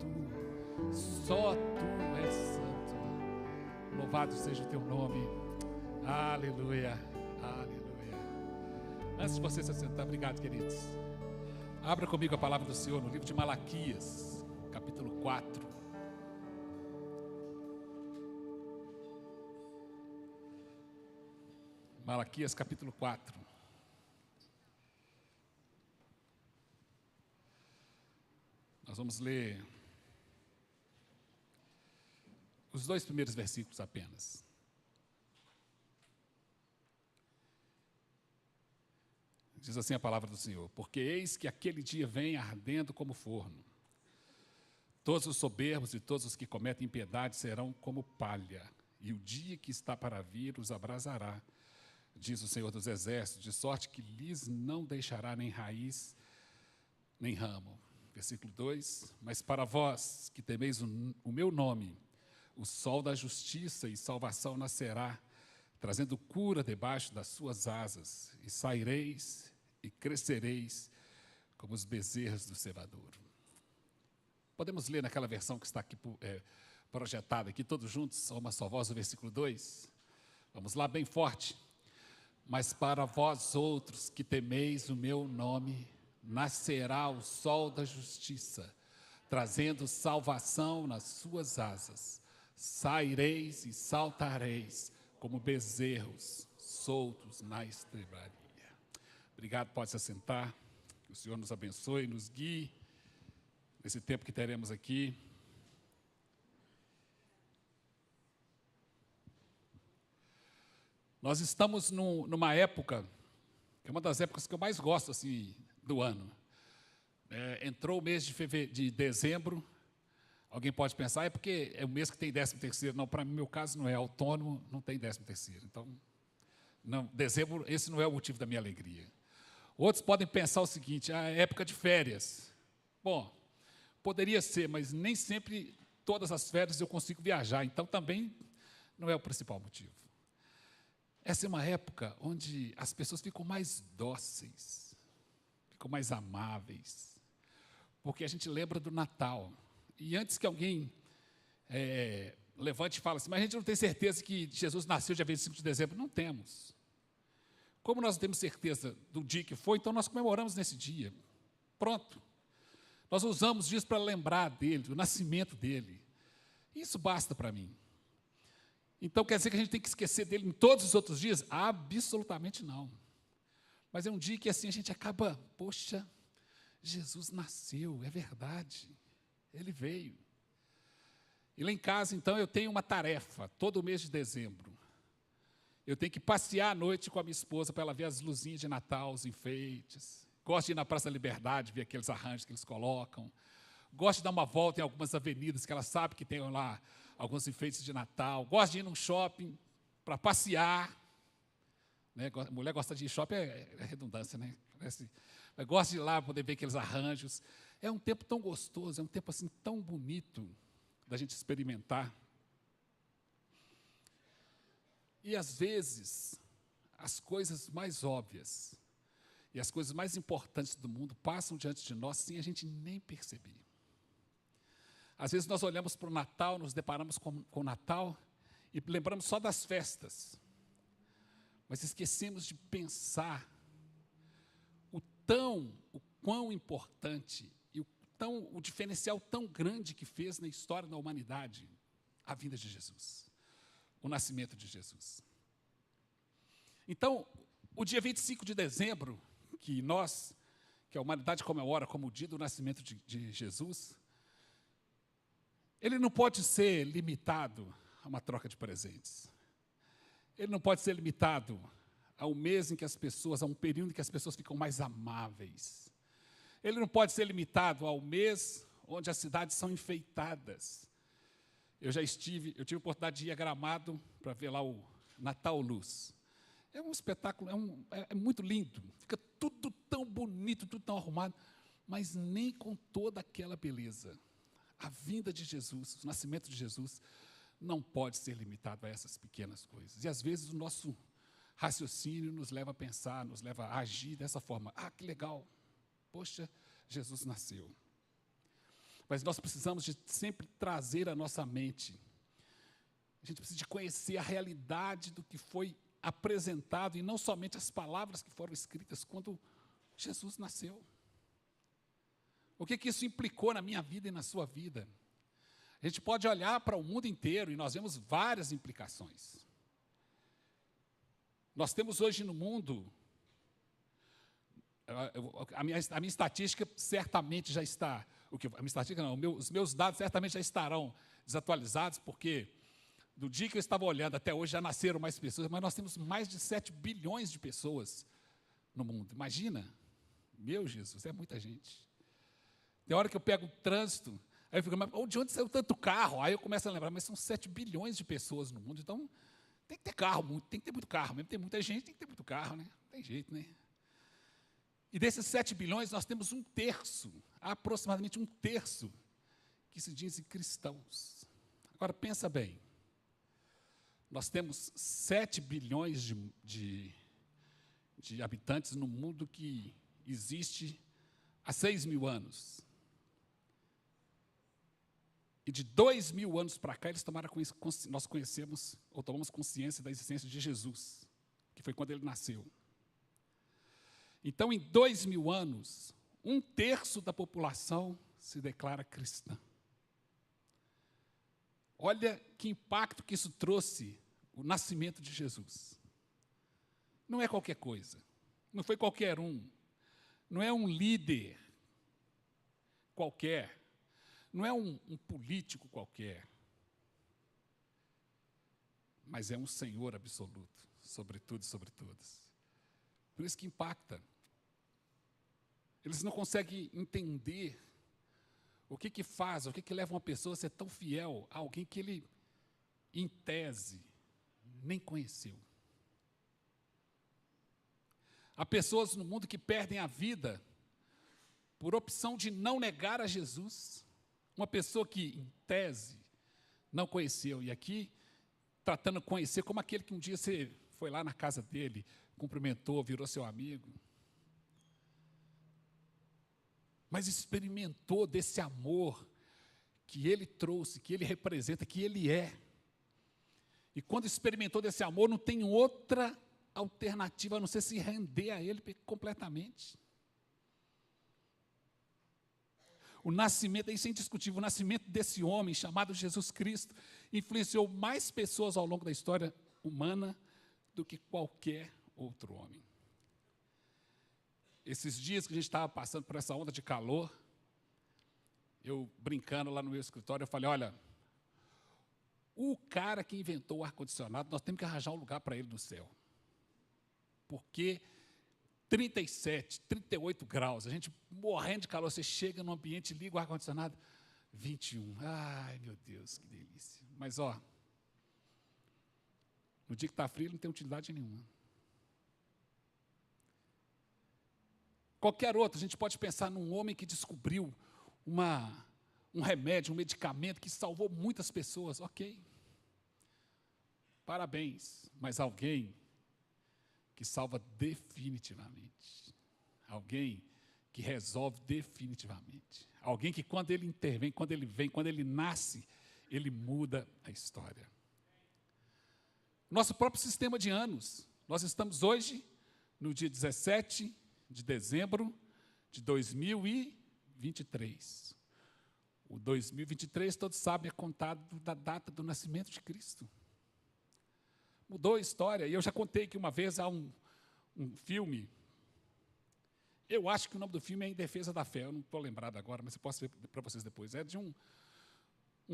Tu. Só Tu és santo. Louvado seja o Teu nome. Aleluia. Aleluia. Antes de você se assentar, obrigado, queridos. Abra comigo a palavra do Senhor no livro de Malaquias, capítulo 4. Malaquias, capítulo 4. Nós vamos ler os 2 primeiros versículos apenas. Diz assim a palavra do Senhor: porque eis que aquele dia vem ardendo como forno. Todos os soberbos e todos os que cometem impiedade serão como palha, e o dia que está para vir os abrasará, diz o Senhor dos Exércitos, de sorte que lhes não deixará nem raiz, nem ramo. Versículo 2: mas para vós que temeis o meu nome, o sol da justiça e salvação nascerá, trazendo cura debaixo das suas asas, e saireis e crescereis como os bezerros do cevadouro. Podemos ler naquela versão que está aqui projetada aqui, todos juntos, a uma só voz, o versículo 2? Vamos lá, bem forte. Mas para vós outros que temeis o meu nome, nascerá o sol da justiça, trazendo salvação nas suas asas. Saireis e saltareis como bezerros soltos na estrebaria. Obrigado, pode se assentar. Que o Senhor nos abençoe e nos guie nesse tempo que teremos aqui. Nós estamos numa época, que é uma das épocas que eu mais gosto assim, do ano. Entrou o mês de dezembro. Alguém pode pensar, é porque é o mês que tem 13º. Não, para mim, meu caso não é autônomo, não tem 13º. Então, não, dezembro, esse não é o motivo da minha alegria. Outros podem pensar o seguinte, a época de férias. Bom, poderia ser, mas nem sempre todas as férias eu consigo viajar, então também não é o principal motivo. Essa é uma época onde as pessoas ficam mais dóceis, ficam mais amáveis, porque a gente lembra do Natal. E antes que alguém levante e fale assim, mas a gente não tem certeza que Jesus nasceu dia 25 de dezembro. Não temos. Como nós não temos certeza do dia que foi, então nós comemoramos nesse dia. Pronto. Nós usamos disso para lembrar dele, do nascimento dele. Isso basta para mim. Então quer dizer que a gente tem que esquecer dele em todos os outros dias? Absolutamente não. Mas é um dia que assim a gente acaba, poxa, Jesus nasceu, é verdade. Ele veio. E lá em casa, então, eu tenho uma tarefa, todo mês de dezembro. Eu tenho que passear à noite com a minha esposa para ela ver as luzinhas de Natal, os enfeites. Gosto de ir na Praça da Liberdade, ver aqueles arranjos que eles colocam. Gosto de dar uma volta em algumas avenidas que ela sabe que tem lá alguns enfeites de Natal. Gosto de ir num shopping para passear. Né? Mulher gosta de ir em shopping, é redundância, né? Mas gosto de ir lá poder ver aqueles arranjos. É um tempo tão gostoso, é um tempo assim tão bonito da gente experimentar. E às vezes, as coisas mais óbvias e as coisas mais importantes do mundo passam diante de nós sem a gente nem perceber. Às vezes nós olhamos para o Natal, nos deparamos com o Natal e lembramos só das festas, mas esquecemos de pensar o quão importante e o diferencial tão grande que fez na história da humanidade a vinda de Jesus, o nascimento de Jesus. Então, o dia 25 de dezembro, que a humanidade comemora como o dia do nascimento de Jesus, ele não pode ser limitado a uma troca de presentes. Ele não pode ser limitado a um mês em que a um período em que as pessoas ficam mais amáveis. Ele não pode ser limitado ao mês onde as cidades são enfeitadas. Eu tive a oportunidade de ir a Gramado para ver lá o Natal Luz. É um espetáculo, é muito lindo. Fica tudo tão bonito, tudo tão arrumado, mas nem com toda aquela beleza. A vinda de Jesus, o nascimento de Jesus, não pode ser limitado a essas pequenas coisas. E, às vezes, o nosso raciocínio nos leva a pensar, nos leva a agir dessa forma. Ah, que legal! Poxa, Jesus nasceu. Mas nós precisamos de sempre trazer à nossa mente. A gente precisa de conhecer a realidade do que foi apresentado, e não somente as palavras que foram escritas quando Jesus nasceu. O que isso implicou na minha vida e na sua vida? A gente pode olhar para o mundo inteiro e nós vemos várias implicações. Nós temos hoje no mundo, a minha estatística certamente já está, os meus dados certamente já estarão desatualizados, porque do dia que eu estava olhando até hoje já nasceram mais pessoas, mas nós temos mais de 7 bilhões de pessoas no mundo. Imagina, meu Jesus, é muita gente. Tem hora que eu pego o trânsito, aí eu fico, mas de onde saiu tanto carro? Aí eu começo a lembrar, mas são 7 bilhões de pessoas no mundo, então tem que ter carro, tem que ter muito carro, mesmo tem muita gente, tem que ter muito carro, né? Não tem jeito, né? E desses 7 bilhões, nós temos aproximadamente um terço, que se dizem cristãos. Agora, pensa bem, nós temos 7 bilhões de habitantes no mundo que existe há 6.000 anos. E de 2.000 anos para cá, nós conhecemos, ou tomamos consciência da existência de Jesus, que foi quando ele nasceu. Então, em 2.000 anos, um terço da população se declara cristã. Olha que impacto que isso trouxe, o nascimento de Jesus. Não é qualquer coisa, não foi qualquer um, não é um líder qualquer, não é um político qualquer, mas é um Senhor absoluto, sobre tudo e sobre todos. Por isso que impacta. Eles não conseguem entender o que faz, o que leva uma pessoa a ser tão fiel a alguém que ele, em tese, nem conheceu. Há pessoas no mundo que perdem a vida por opção de não negar a Jesus. Uma pessoa que, em tese, não conheceu. E aqui, tratando de conhecer como aquele que um dia você foi lá na casa dele, cumprimentou, virou seu amigo. Mas experimentou desse amor que ele trouxe, que ele representa, que ele é. E quando experimentou desse amor, não tem outra alternativa a não ser se render a ele completamente. O nascimento, isso é indiscutível, o nascimento desse homem chamado Jesus Cristo influenciou mais pessoas ao longo da história humana do que qualquer outro homem. Esses dias que a gente estava passando por essa onda de calor, eu brincando lá no meu escritório, eu falei, olha, o cara que inventou o ar-condicionado, nós temos que arranjar um lugar para ele no céu. Porque 37, 38 graus, a gente morrendo de calor, você chega no ambiente, liga o ar-condicionado, 21. Ai, meu Deus, que delícia. Mas, ó, no dia que está frio, não tem utilidade nenhuma. Qualquer outro, a gente pode pensar num homem que descobriu um remédio, um medicamento que salvou muitas pessoas. Ok. Parabéns. Mas alguém que salva definitivamente. alguém que resolve definitivamente. Alguém que quando ele intervém, quando ele vem, quando ele nasce, ele muda a história. Nosso próprio sistema de anos. Nós estamos hoje no dia 17 de dezembro de 2023. O 2023, todos sabem, é contado da data do nascimento de Cristo. Mudou a história. E eu já contei que uma vez há um filme, eu acho que o nome do filme é Em Defesa da Fé, eu não estou lembrado agora, mas eu posso ver para vocês depois. É de um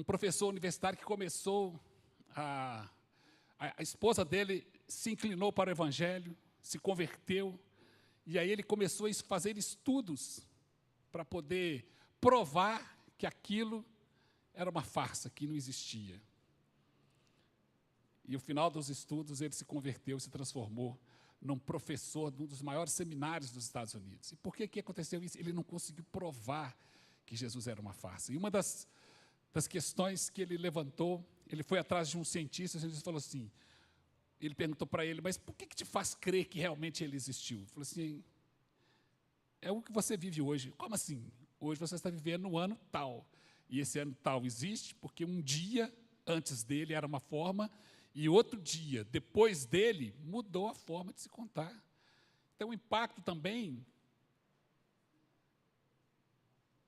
professor universitário que começou, a esposa dele se inclinou para o Evangelho, se converteu, e aí ele começou a fazer estudos para poder provar que aquilo era uma farsa, que não existia. E no final dos estudos ele se converteu, se transformou num professor de um dos maiores seminários dos Estados Unidos. E por que aconteceu isso? Ele não conseguiu provar que Jesus era uma farsa. E uma das questões que ele levantou, ele foi atrás de um cientista, e ele falou assim, ele perguntou para ele, mas por que te faz crer que realmente ele existiu? Ele falou assim, é o que você vive hoje. Como assim? Hoje você está vivendo no ano tal. E esse ano tal existe porque um dia antes dele era uma forma e outro dia, depois dele, mudou a forma de se contar. Então, o impacto também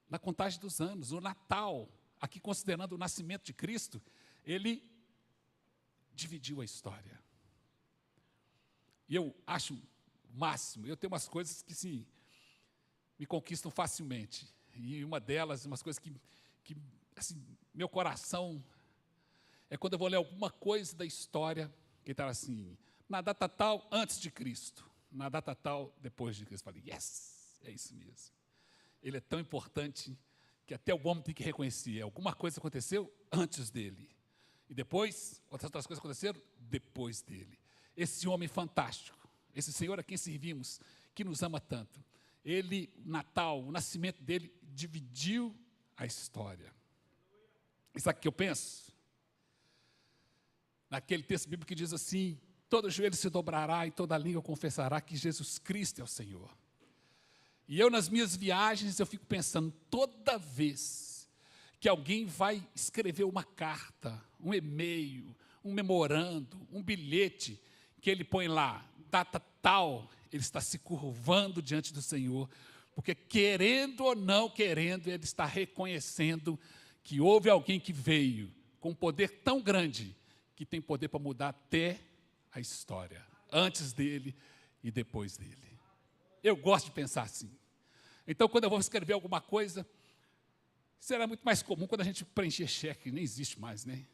na contagem dos anos. O Natal, aqui considerando o nascimento de Cristo, ele dividiu a história. E eu acho o máximo. Eu tenho umas coisas que me conquistam facilmente. E uma delas, umas coisas que assim, meu coração, é quando eu vou ler alguma coisa da história, que está assim, na data tal, antes de Cristo, na data tal, depois de Cristo. Eu falei, yes, é isso mesmo. Ele é tão importante que até o homem tem que reconhecer, alguma coisa aconteceu antes dele. E depois, outras coisas aconteceram depois dele. Esse homem fantástico, esse Senhor a quem servimos, que nos ama tanto, ele, Natal, o nascimento dele, dividiu a história. E sabe o que eu penso? Naquele texto bíblico que diz assim, todo joelho se dobrará e toda língua confessará que Jesus Cristo é o Senhor. E eu, nas minhas viagens, eu fico pensando, toda vez que alguém vai escrever uma carta, um e-mail, um memorando, um bilhete, que ele põe lá, data tal, ele está se curvando diante do Senhor, porque querendo ou não querendo, ele está reconhecendo que houve alguém que veio com um poder tão grande, que tem poder para mudar até a história, antes dele e depois dele. Eu gosto de pensar assim. Então, quando eu vou escrever alguma coisa, será muito mais comum quando a gente preencher cheque, nem existe mais, né?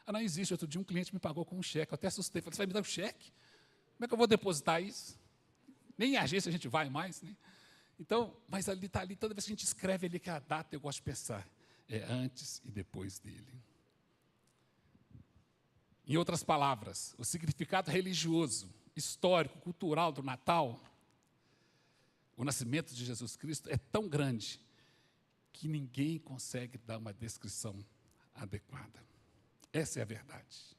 Não existe. Outro dia um cliente me pagou com um cheque, eu até assustei, falei, você vai me dar um cheque? Como é que eu vou depositar isso? Nem em agência a gente vai mais, né? Então, mas ali está ali, toda vez que a gente escreve ali que a data, eu gosto de pensar, é antes e depois dele. Em outras palavras, o significado religioso, histórico, cultural do Natal, o nascimento de Jesus Cristo é tão grande que ninguém consegue dar uma descrição adequada. Essa é a verdade.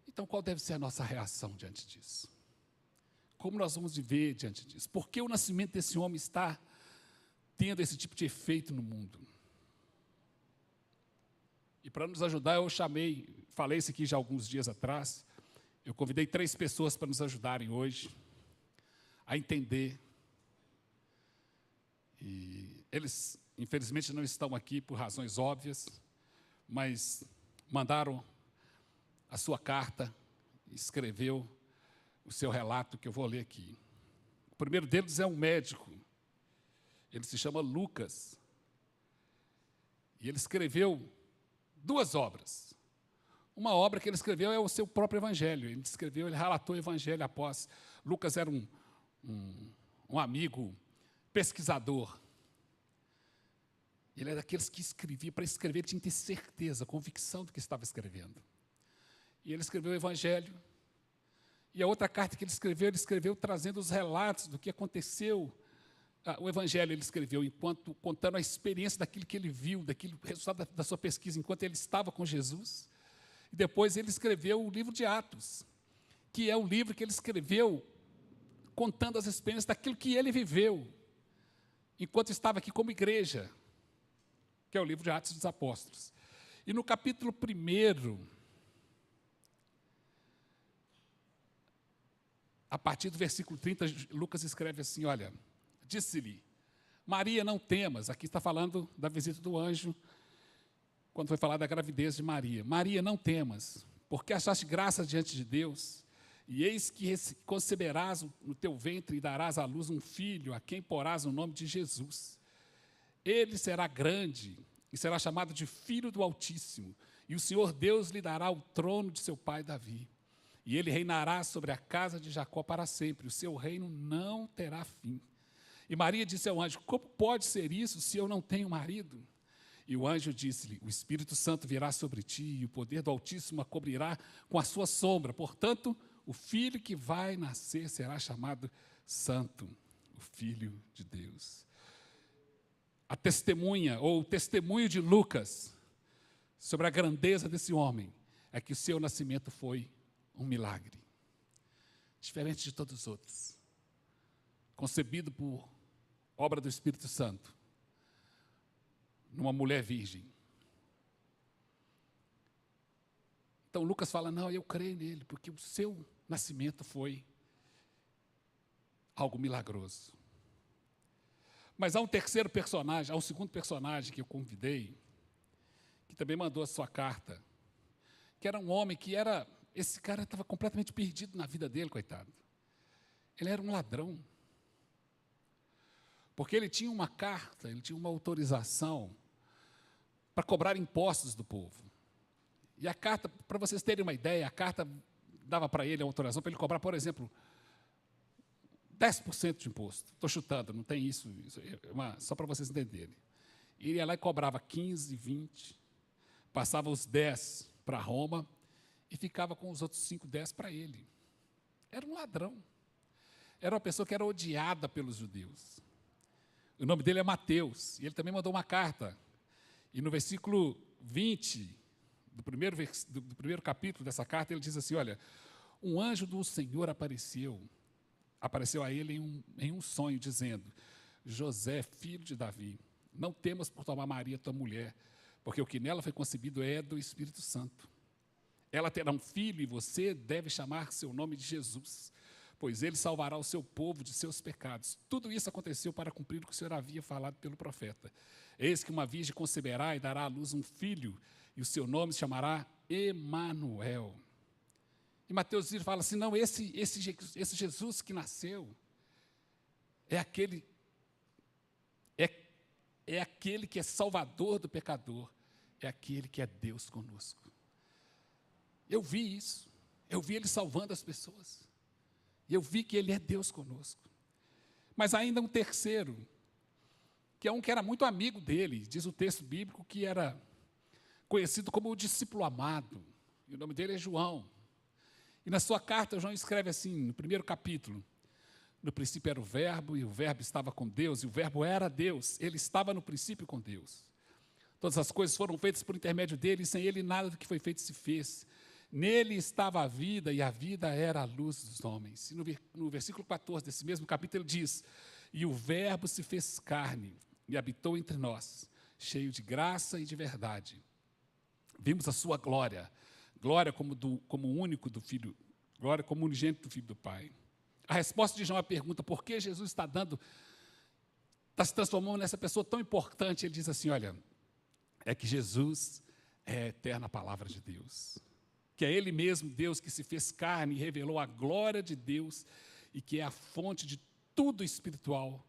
Então, qual deve ser a nossa reação diante disso? Como nós vamos viver diante disso? Por que o nascimento desse homem está tendo esse tipo de efeito no mundo? E para nos ajudar, eu falei isso aqui já alguns dias atrás, eu convidei 3 pessoas para nos ajudarem hoje a entender. E eles, infelizmente, não estão aqui por razões óbvias, mas mandaram a sua carta, escreveu o seu relato, que eu vou ler aqui. O primeiro deles é um médico, ele se chama Lucas, e ele escreveu 2 obras. Uma obra que ele escreveu é o seu próprio evangelho, ele relatou o evangelho após. Lucas era um amigo pesquisador. Ele era daqueles que escrevia, para escrever ele tinha que ter certeza, convicção do que estava escrevendo. E ele escreveu o evangelho. E a outra carta que ele escreveu trazendo os relatos do que aconteceu. O evangelho ele escreveu enquanto contando a experiência daquilo que ele viu, daquilo resultado da sua pesquisa enquanto ele estava com Jesus. E depois ele escreveu o livro de Atos, que é um livro que ele escreveu contando as experiências daquilo que ele viveu enquanto estava aqui como igreja, que é o livro de Atos dos Apóstolos. E no capítulo 1, a partir do versículo 30, Lucas escreve assim, olha, disse-lhe, Maria, não temas, aqui está falando da visita do anjo, quando foi falar da gravidez de Maria. Maria, não temas, porque achaste graça diante de Deus, e eis que conceberás no teu ventre e darás à luz um filho, a quem porás o nome de Jesus. Ele será grande e será chamado de Filho do Altíssimo, e o Senhor Deus lhe dará o trono de seu pai Davi. E ele reinará sobre a casa de Jacó para sempre, o seu reino não terá fim. E Maria disse ao anjo, como pode ser isso se eu não tenho marido? E o anjo disse-lhe, o Espírito Santo virá sobre ti, e o poder do Altíssimo a cobrirá com a sua sombra. Portanto, o filho que vai nascer será chamado Santo, o Filho de Deus. A testemunha, ou o testemunho de Lucas, sobre a grandeza desse homem, é que o seu nascimento foi um milagre, diferente de todos os outros, concebido por obra do Espírito Santo, numa mulher virgem. Então Lucas fala, não, eu creio nele, porque o seu nascimento foi algo milagroso. Mas há um terceiro personagem, há um segundo personagem que eu convidei, que também mandou a sua carta, que era um homem que era, esse cara estava completamente perdido na vida dele, coitado. Ele era um ladrão. Porque ele tinha uma carta, ele tinha uma autorização para cobrar impostos do povo. E a carta, para vocês terem uma ideia, a carta dava para ele a autorização para ele cobrar, por exemplo, 10% de imposto. Estou chutando, não tem isso só para vocês entenderem. Ele ia lá e cobrava 15, 20, passava os 10 para Roma e ficava com os outros 5, 10 para ele. Era um ladrão. Era uma pessoa que era odiada pelos judeus. O nome dele é Mateus, e ele também mandou uma carta. E no versículo 20 do primeiro capítulo dessa carta, ele diz assim, olha, um anjo do Senhor apareceu a ele em um sonho, dizendo, José, filho de Davi, não temas por tomar Maria, tua mulher, porque o que nela foi concebido é do Espírito Santo. Ela terá um filho e você deve chamar seu nome de Jesus, pois ele salvará o seu povo de seus pecados. Tudo isso aconteceu para cumprir o que o Senhor havia falado pelo profeta. Eis que uma virgem conceberá e dará à luz um filho, e o seu nome se chamará Emanuel. E Mateus fala assim, não, esse Jesus que nasceu é aquele que é salvador do pecador, é aquele que é Deus conosco. Eu vi isso, eu vi ele salvando as pessoas, e eu vi que ele é Deus conosco. Mas ainda um terceiro, que é um que era muito amigo dele, diz o texto bíblico que era conhecido como o discípulo amado, e o nome dele é João. E na sua carta, João escreve assim, no primeiro capítulo, no princípio era o verbo, e o verbo estava com Deus, e o verbo era Deus, ele estava no princípio com Deus. Todas as coisas foram feitas por intermédio dele, e sem ele nada do que foi feito se fez. Nele estava a vida, e a vida era a luz dos homens. E no versículo 14 desse mesmo capítulo, ele diz, e o verbo se fez carne, e habitou entre nós, cheio de graça e de verdade. Vimos a sua glória, glória como único do Filho, glória como unigênito do Filho do Pai. A resposta de João à pergunta, por que Jesus está se transformando nessa pessoa tão importante, ele diz assim, olha, é que Jesus é a eterna palavra de Deus, que é Ele mesmo, Deus, que se fez carne e revelou a glória de Deus, e que é a fonte de tudo espiritual,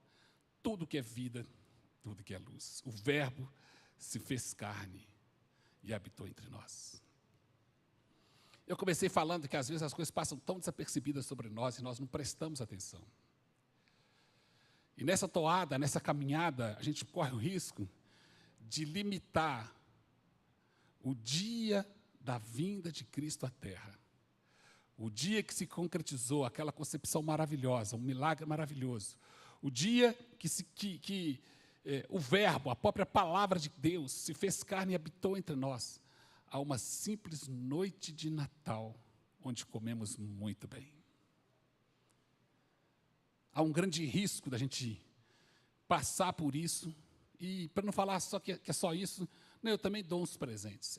tudo que é vida, tudo que é luz. O Verbo se fez carne e habitou entre nós. Eu comecei falando que às vezes as coisas passam tão desapercebidas sobre nós e nós não prestamos atenção. E nessa toada, nessa caminhada, a gente corre o risco de limitar o dia da vinda de Cristo à Terra. O dia que se concretizou aquela concepção maravilhosa, um milagre maravilhoso. O dia que o Verbo, a própria palavra de Deus, se fez carne e habitou entre nós. A uma simples noite de Natal, onde comemos muito bem. há um grande risco da gente passar por isso, e para não falar só que é só isso, não, eu também dou uns presentes.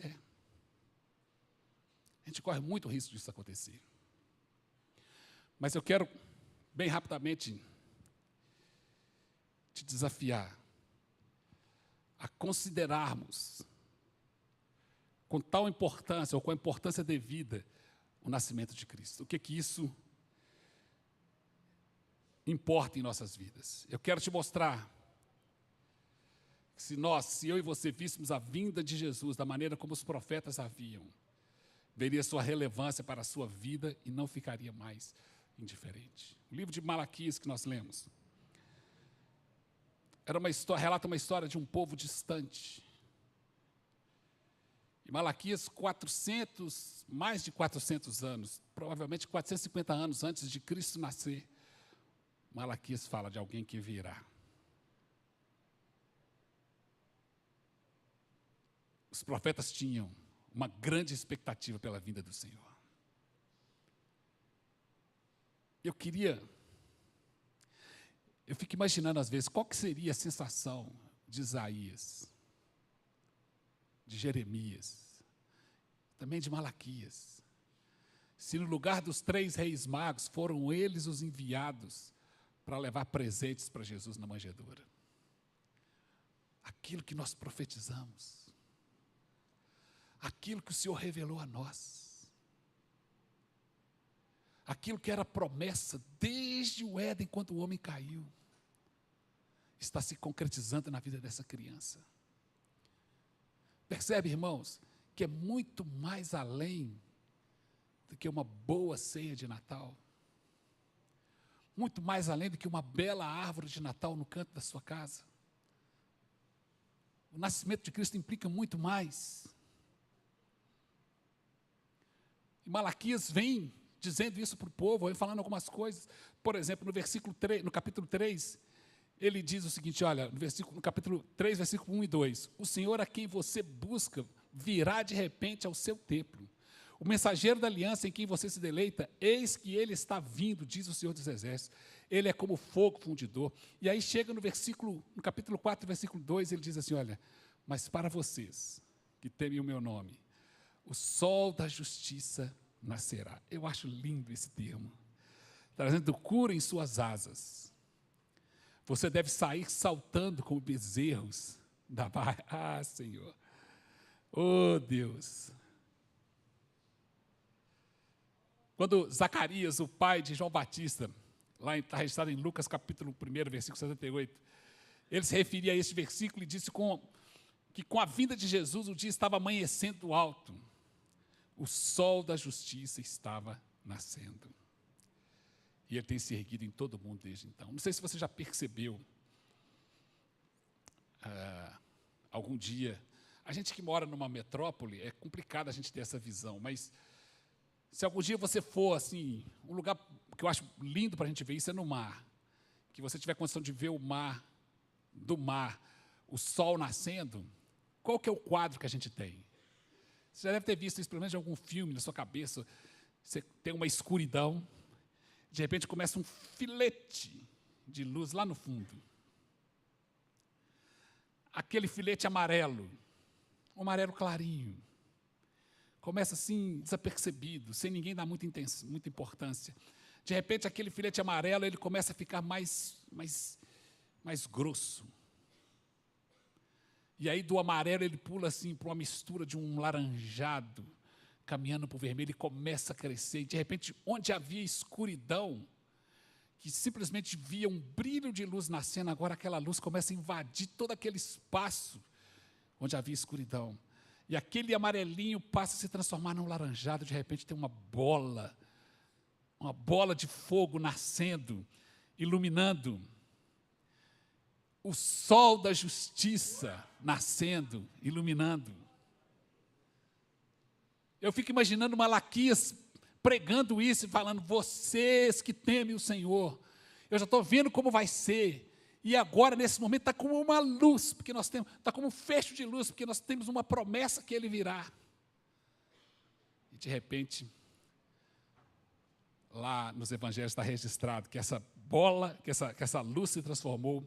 A gente corre muito risco disso acontecer. Mas eu quero, bem rapidamente, te desafiar a considerarmos com tal importância, ou com a importância devida, o nascimento de Cristo. O que isso importa em nossas vidas? Eu quero te mostrar que se eu e você víssemos a vinda de Jesus da maneira como os profetas haviam, veria sua relevância para a sua vida e não ficaria mais indiferente. O livro de Malaquias que nós lemos relata uma história de um povo distante. E Malaquias, mais de 400 anos, provavelmente 450 anos antes de Cristo nascer, Malaquias fala de alguém que virá. Os profetas tinham uma grande expectativa pela vinda do Senhor. Eu fico imaginando às vezes qual que seria a sensação de Isaías, de Jeremias, também de Malaquias, se no lugar dos 3 reis magos foram eles os enviados para levar presentes para Jesus na manjedoura. Aquilo que nós profetizamos, aquilo que o Senhor revelou a nós, aquilo que era promessa desde o Éden, quando o homem caiu, está se concretizando na vida dessa criança. Percebe, irmãos, que é muito mais além do que uma boa ceia de Natal, muito mais além do que uma bela árvore de Natal no canto da sua casa. O nascimento de Cristo implica muito mais. E Malaquias vem dizendo isso para o povo, vem falando algumas coisas. Por exemplo, no capítulo 3, ele diz o seguinte, olha, no capítulo 3, versículo 1 e 2, o Senhor a quem você busca virá de repente ao seu templo. O mensageiro da aliança em quem você se deleita, eis que ele está vindo, diz o Senhor dos Exércitos. Ele é como fogo fundidor. E aí chega no capítulo 4, versículo 2, ele diz assim, olha, mas para vocês que temem o meu nome, o sol da justiça nascerá. Eu acho lindo esse termo. Trazendo cura em suas asas. Você deve sair saltando como bezerros da baia. Ah, Senhor. Oh, Deus. Quando Zacarias, o pai de João Batista, lá está registrado em Lucas capítulo 1, versículo 78, ele se referia a este versículo e disse que com a vinda de Jesus o dia estava amanhecendo alto. O sol da justiça estava nascendo. E ele tem se erguido em todo mundo desde então. Não sei se você já percebeu, algum dia, a gente que mora numa metrópole, é complicado a gente ter essa visão, mas se algum dia você for, assim, um lugar que eu acho lindo para a gente ver isso é no mar, que você tiver condição de ver do mar, o sol nascendo, qual que é o quadro que a gente tem? Você já deve ter visto isso, pelo menos em algum filme na sua cabeça. Você tem uma escuridão, de repente começa um filete de luz lá no fundo. Aquele filete amarelo, um amarelo clarinho, começa assim, desapercebido, sem ninguém dar muita importância. De repente, aquele filete amarelo, ele começa a ficar mais grosso. E aí, do amarelo, ele pula assim para uma mistura de um laranjado, caminhando para o vermelho, e começa a crescer. E, de repente, onde havia escuridão, que simplesmente via um brilho de luz nascendo, agora aquela luz começa a invadir todo aquele espaço onde havia escuridão. E aquele amarelinho passa a se transformar num laranjado, de repente tem uma bola de fogo nascendo, iluminando. O sol da justiça nascendo, iluminando. Eu fico imaginando Malaquias pregando isso e falando, vocês que temem o Senhor, eu já estou vendo como vai ser. E agora, nesse momento, está como uma luz, porque nós temos, está como um fecho de luz, porque nós temos uma promessa que Ele virá. E de repente, lá nos evangelhos está registrado que essa bola, que essa luz se transformou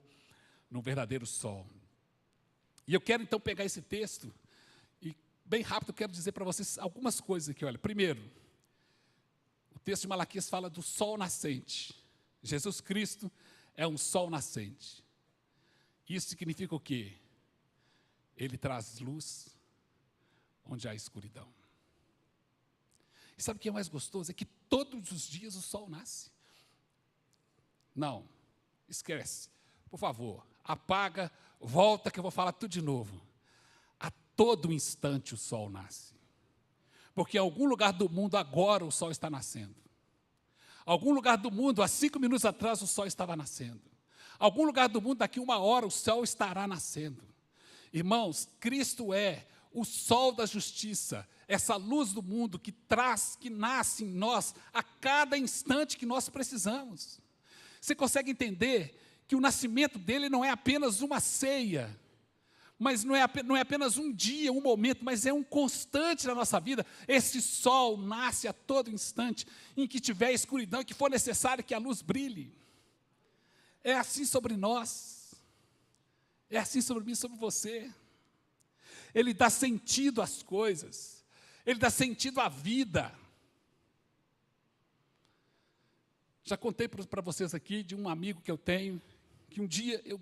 num verdadeiro sol. E eu quero então pegar esse texto e, bem rápido, eu quero dizer para vocês algumas coisas aqui. Olha, primeiro, o texto de Malaquias fala do sol nascente. Jesus Cristo é um sol nascente. Isso significa o quê? Ele traz luz onde há escuridão. E sabe o que é mais gostoso? É que todos os dias o sol nasce. Não, esquece. Por favor, apaga, volta que eu vou falar tudo de novo. A todo instante o sol nasce. Porque em algum lugar do mundo agora o sol está nascendo. Algum lugar do mundo, há 5 minutos atrás, o sol estava nascendo. Algum lugar do mundo, daqui 1 hora, o sol estará nascendo. Irmãos, Cristo é o sol da justiça, essa luz do mundo que nasce em nós a cada instante que nós precisamos. Você consegue entender que o nascimento dele não é apenas uma ceia, mas não é apenas um dia, um momento, mas é um constante na nossa vida. Esse sol nasce a todo instante em que tiver escuridão e que for necessário que a luz brilhe. É assim sobre nós, é assim sobre mim, sobre você. Ele dá sentido às coisas, ele dá sentido à vida. Já contei para vocês aqui de um amigo que eu tenho, que um dia eu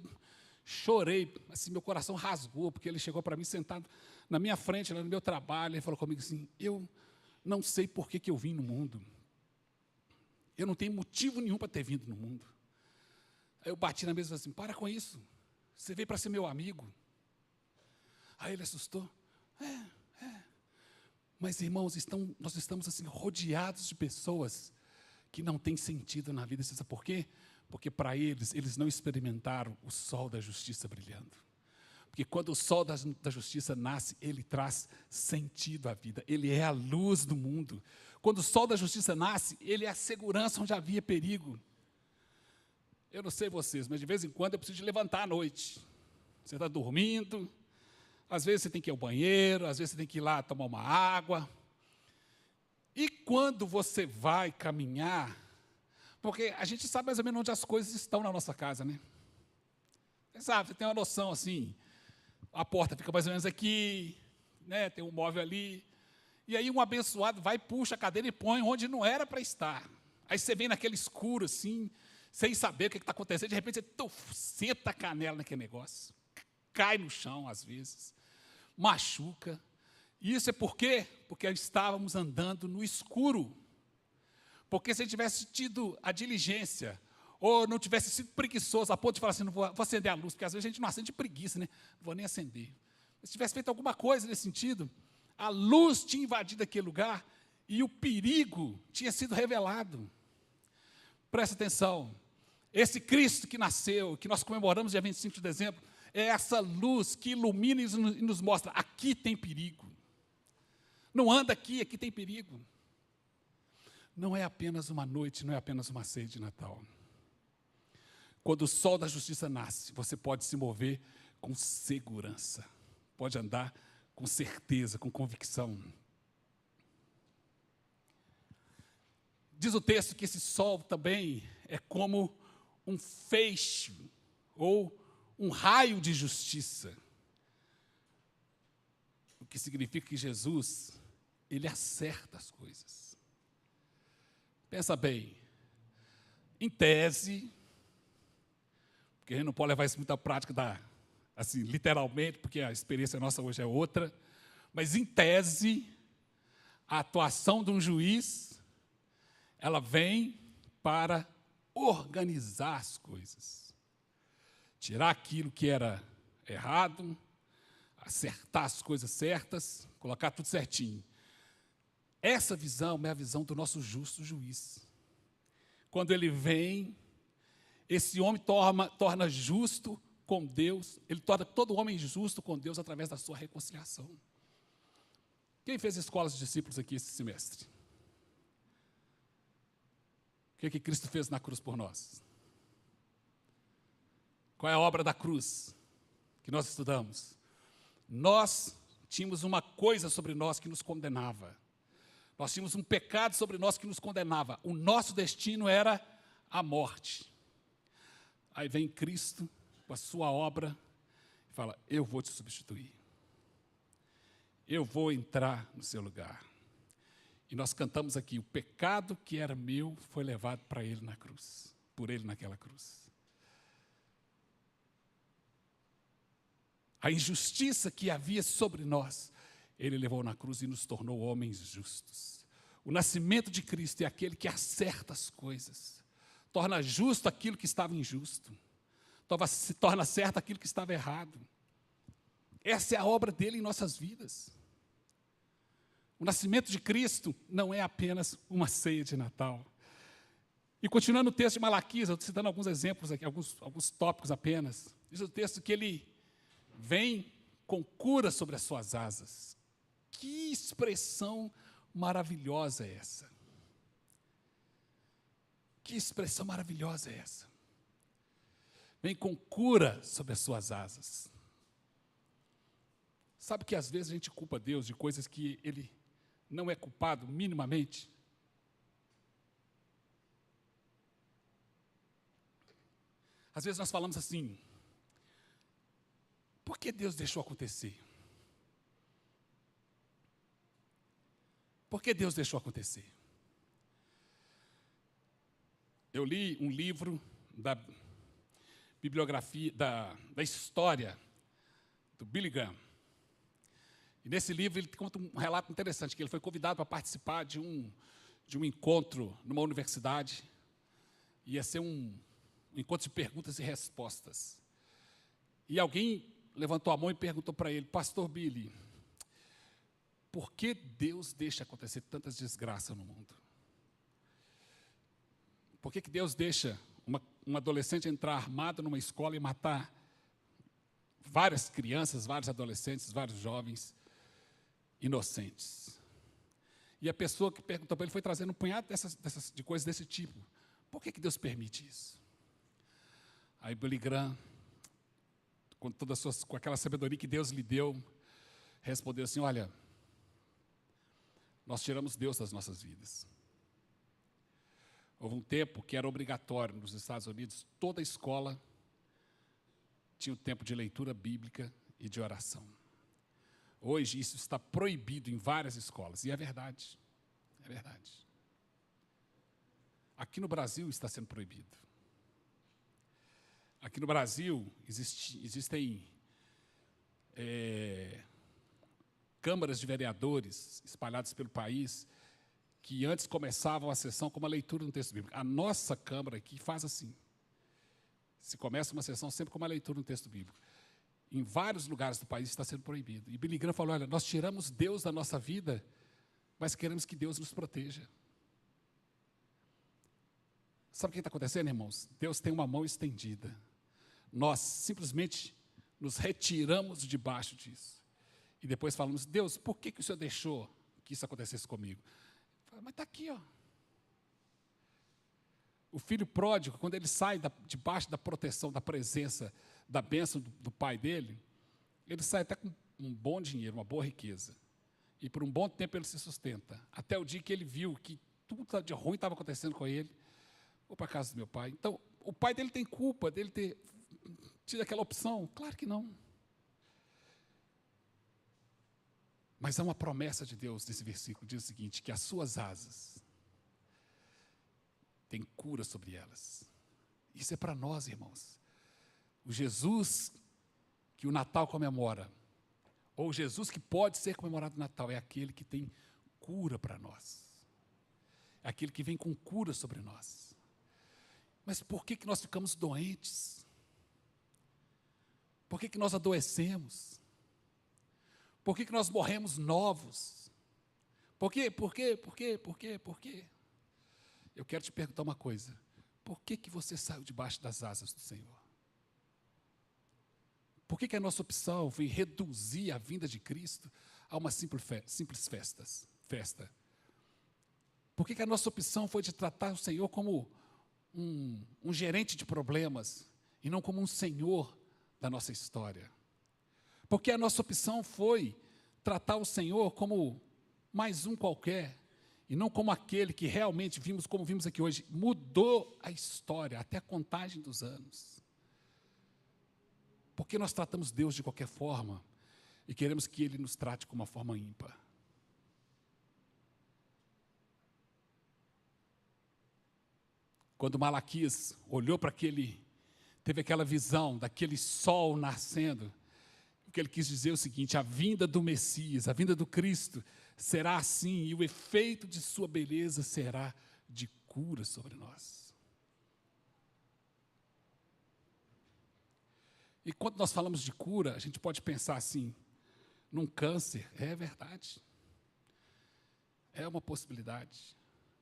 chorei, assim, meu coração rasgou, porque ele chegou para mim sentado na minha frente, lá no meu trabalho, e falou comigo assim: eu não sei por que eu vim no mundo. Eu não tenho motivo nenhum para ter vindo no mundo. Aí eu bati na mesa e falei assim: para com isso, você veio para ser meu amigo. Aí ele assustou. Mas, irmãos, nós estamos assim rodeados de pessoas que não têm sentido na vida. Você sabe por quê? Porque para eles não experimentaram o sol da justiça brilhando. Porque quando o sol da justiça nasce, ele traz sentido à vida. Ele é a luz do mundo. Quando o sol da justiça nasce, ele é a segurança onde havia perigo. Eu não sei vocês, mas de vez em quando eu preciso de levantar à noite. Você está dormindo, às vezes você tem que ir ao banheiro, às vezes você tem que ir lá tomar uma água. E quando você vai caminhar, porque a gente sabe mais ou menos onde as coisas estão na nossa casa, né? Você sabe, você tem uma noção assim, a porta fica mais ou menos aqui, né? Tem um móvel ali, e aí um abençoado vai, puxa a cadeira e põe onde não era para estar. Aí você vem naquele escuro assim, sem saber o que está acontecendo, de repente você senta a canela naquele negócio, cai no chão às vezes, machuca. Isso é por quê? Porque estávamos andando no escuro. Porque se a gente tivesse tido a diligência, ou não tivesse sido preguiçoso, a ponto de falar assim: não vou acender a luz, porque às vezes a gente não acende de preguiça, né? Não vou nem acender. Se tivesse feito alguma coisa nesse sentido, a luz tinha invadido aquele lugar e o perigo tinha sido revelado. Presta atenção, esse Cristo que nasceu, que nós comemoramos dia 25 de dezembro, é essa luz que ilumina e nos mostra: aqui tem perigo. Não anda aqui tem perigo. Não é apenas uma noite, não é apenas uma ceia de Natal. Quando o sol da justiça nasce, você pode se mover com segurança, pode andar com certeza, com convicção. Diz o texto que esse sol também é como um feixe ou um raio de justiça. O que significa que Jesus, ele acerta as coisas. Pensa bem, em tese, porque a gente não pode levar isso muito à prática, assim, literalmente, porque a experiência nossa hoje é outra, mas em tese, a atuação de um juiz, ela vem para organizar as coisas, tirar aquilo que era errado, acertar as coisas certas, colocar tudo certinho. Essa visão é a visão do nosso justo juiz. Quando ele vem, esse homem torna justo com Deus, ele torna todo homem justo com Deus através da sua reconciliação. Quem fez escolas de discípulos aqui esse semestre? O que Cristo fez na cruz por nós? Qual é a obra da cruz que nós estudamos? Nós tínhamos uma coisa sobre nós que nos condenava. Nós tínhamos um pecado sobre nós que nos condenava. O nosso destino era a morte. Aí vem Cristo com a sua obra e fala: eu vou te substituir. Eu vou entrar no seu lugar. E nós cantamos aqui: o pecado que era meu foi levado para ele na cruz, por ele naquela cruz. A injustiça que havia sobre nós, ele levou na cruz e nos tornou homens justos. O nascimento de Cristo é aquele que acerta as coisas, torna justo aquilo que estava injusto, torna certo aquilo que estava errado. Essa é a obra dele em nossas vidas. O nascimento de Cristo não é apenas uma ceia de Natal. E continuando o texto de Malaquias, eu estou citando alguns exemplos aqui, alguns tópicos apenas. Diz o texto que ele vem com cura sobre as suas asas. Que expressão maravilhosa é essa? Que expressão maravilhosa é essa? Vem com cura sobre as suas asas. Sabe que às vezes a gente culpa Deus de coisas que Ele não é culpado minimamente? Às vezes nós falamos assim: por que Deus deixou acontecer? Por que Deus deixou acontecer? Eu li um livro da bibliografia, da história do Billy Graham. E nesse livro ele conta um relato interessante, que ele foi convidado para participar de um encontro numa universidade. Ia ser um encontro de perguntas e respostas. E alguém levantou a mão e perguntou para ele: Pastor Billy, por que Deus deixa acontecer tantas desgraças no mundo? Por que Deus deixa um adolescente entrar armado numa escola e matar várias crianças, vários adolescentes, vários jovens inocentes? E a pessoa que perguntou para ele foi trazendo um punhado de coisas desse tipo. Por que Deus permite isso? Aí Billy Graham, com aquela sabedoria que Deus lhe deu, respondeu assim: olha, nós tiramos Deus das nossas vidas. Houve um tempo que era obrigatório nos Estados Unidos, toda a escola tinha o tempo de leitura bíblica e de oração. Hoje isso está proibido em várias escolas, e é verdade, é verdade. Aqui no Brasil está sendo proibido. Aqui no Brasil existem câmaras de vereadores espalhadas pelo país, que antes começavam a sessão com uma leitura do texto bíblico. A nossa Câmara aqui faz assim. Se começa uma sessão sempre com uma leitura do texto bíblico. Em vários lugares do país está sendo proibido. E Billy Graham falou: olha, nós tiramos Deus da nossa vida, mas queremos que Deus nos proteja. Sabe o que está acontecendo, irmãos? Deus tem uma mão estendida. Nós simplesmente nos retiramos debaixo disso. E depois falamos: Deus, por que o Senhor deixou que isso acontecesse comigo? Mas está aqui, ó. O filho pródigo, quando ele sai debaixo da proteção, da presença, da bênção do pai dele, ele sai até com um bom dinheiro, uma boa riqueza. E por um bom tempo ele se sustenta. Até o dia que ele viu que tudo de ruim estava acontecendo com ele. Vou para a casa do meu pai. Então, o pai dele tem culpa dele ter tido aquela opção? Claro que não. Mas há uma promessa de Deus nesse versículo, diz o seguinte: que as suas asas têm cura sobre elas. Isso é para nós, irmãos. O Jesus que o Natal comemora, ou o Jesus que pode ser comemorado no Natal, é aquele que tem cura para nós. É aquele que vem com cura sobre nós. Mas por que nós ficamos doentes? Por que nós adoecemos? Por que nós morremos novos? Por quê? Por quê? Por quê? Por quê? Por quê? Eu quero te perguntar uma coisa. Por que você saiu debaixo das asas do Senhor? Por que a nossa opção foi reduzir a vinda de Cristo a uma simples festa? Por que a nossa opção foi de tratar o Senhor como um gerente de problemas e não como um Senhor da nossa história? Porque a nossa opção foi tratar o Senhor como mais um qualquer, e não como aquele que realmente vimos, como vimos aqui hoje, mudou a história, até a contagem dos anos. Porque nós tratamos Deus de qualquer forma e queremos que Ele nos trate com uma forma ímpar. Quando Malaquias olhou para teve aquela visão daquele sol nascendo, o que ele quis dizer é o seguinte: a vinda do Messias, a vinda do Cristo será assim, e o efeito de sua beleza será de cura sobre nós. E quando nós falamos de cura, a gente pode pensar assim, num câncer, é verdade. É uma possibilidade.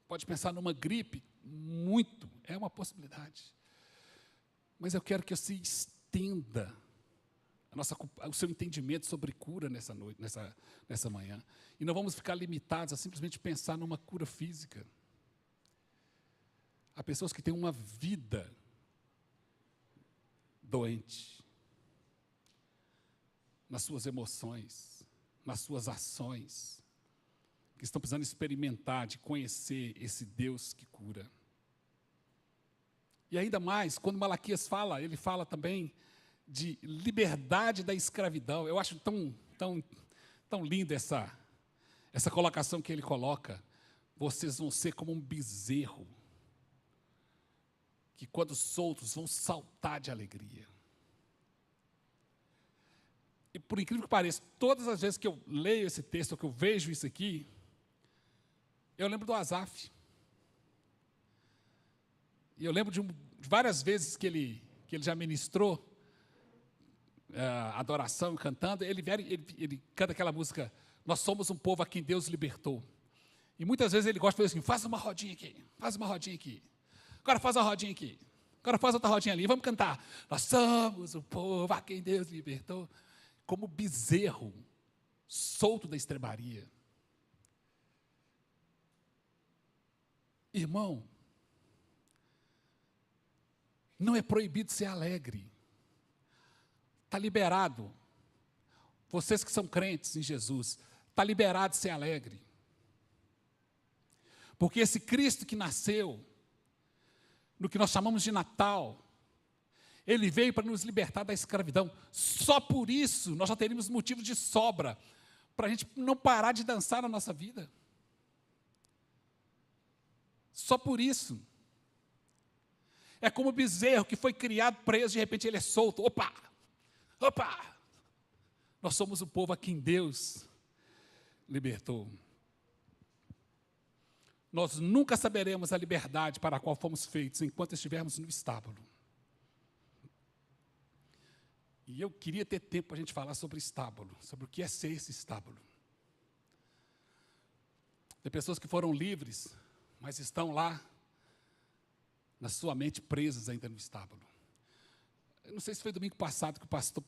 Pode pensar numa gripe, é uma possibilidade. Mas eu quero que você estenda o seu entendimento sobre cura nessa noite, nessa manhã. E não vamos ficar limitados a simplesmente pensar numa cura física. Há pessoas que têm uma vida doente nas suas emoções, nas suas ações, que estão precisando experimentar, de conhecer esse Deus que cura. E ainda mais, quando Malaquias fala, ele fala também de liberdade da escravidão. Eu acho tão linda essa colocação que ele coloca. Vocês vão ser como um bezerro, que quando soltos vão saltar de alegria. E por incrível que pareça, todas as vezes que eu leio esse texto, ou que eu vejo isso aqui, eu lembro do Asaf. E eu lembro de várias vezes que ele já ministrou adoração, cantando, ele canta aquela música, nós somos um povo a quem Deus libertou. E muitas vezes ele gosta de fazer assim, faz uma rodinha aqui, agora faz uma rodinha aqui, agora faz outra rodinha ali, vamos cantar. Nós somos o povo a quem Deus libertou. Como bezerro solto da estrebaria. Irmão, não é proibido ser alegre. Está liberado. Vocês que são crentes em Jesus, está liberado ser alegre. Porque esse Cristo que nasceu, no que nós chamamos de Natal, Ele veio para nos libertar da escravidão. Só por isso nós já teríamos motivo de sobra para a gente não parar de dançar na nossa vida. Só por isso. É como o bezerro que foi criado preso, de repente ele é solto. Opa! Nós somos o povo a quem Deus libertou. Nós nunca saberemos a liberdade para a qual fomos feitos enquanto estivermos no estábulo. E eu queria ter tempo para a gente falar sobre estábulo, sobre o que é ser esse estábulo. Tem pessoas que foram livres, mas estão lá, na sua mente, presas ainda no estábulo. Eu não sei se foi domingo passado que o pastor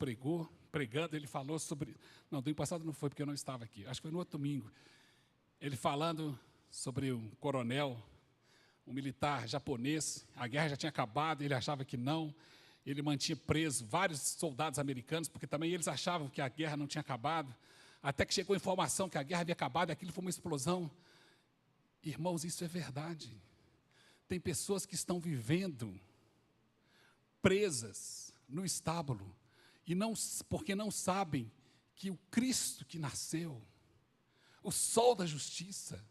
pregando, ele falou sobre... Não, domingo passado não foi, porque eu não estava aqui. Acho que foi no outro domingo. Ele falando sobre um coronel, um militar japonês, a guerra já tinha acabado, ele achava que não. Ele mantinha preso vários soldados americanos, porque também eles achavam que a guerra não tinha acabado, até que chegou a informação que a guerra havia acabado, e aquilo foi uma explosão. Irmãos, isso é verdade. Tem pessoas que estão vivendo presas no estábulo, porque não sabem que o Cristo que nasceu, o sol da justiça,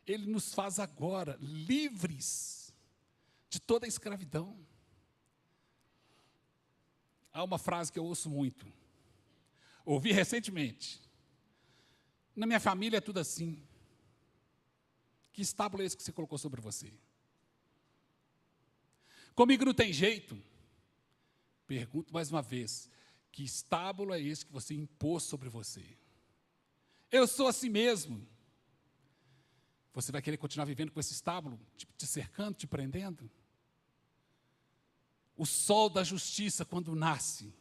Ele nos faz agora livres de toda a escravidão. Há uma frase que eu ouço muito, ouvi recentemente: na minha família é tudo assim. Que estábulo é esse que você colocou sobre você? Comigo não tem jeito. Pergunto mais uma vez, que estábulo é esse que você impôs sobre você? Eu sou assim mesmo. Você vai querer continuar vivendo com esse estábulo, te cercando, te prendendo? O sol da justiça, quando nasce,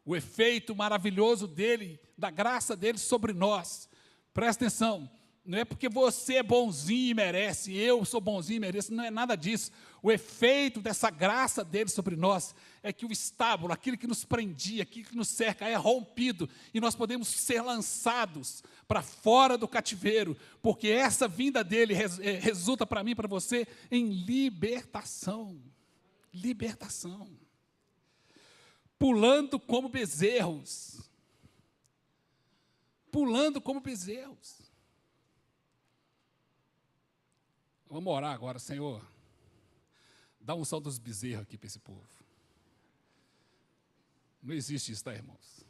o efeito maravilhoso dele, da graça dele sobre nós, presta atenção, não é porque você é bonzinho e merece, eu sou bonzinho e mereço, não é nada disso. O efeito dessa graça dele sobre nós é que o estábulo, aquilo que nos prendia, aquilo que nos cerca, é rompido e nós podemos ser lançados para fora do cativeiro, porque essa vinda dele resulta para mim e para você em libertação. Libertação. pulando como bezerros. Pulando como bezerros. Vamos orar agora, Senhor. Dá um som dos bezerros aqui para esse povo. Não existe isso, tá, irmãos?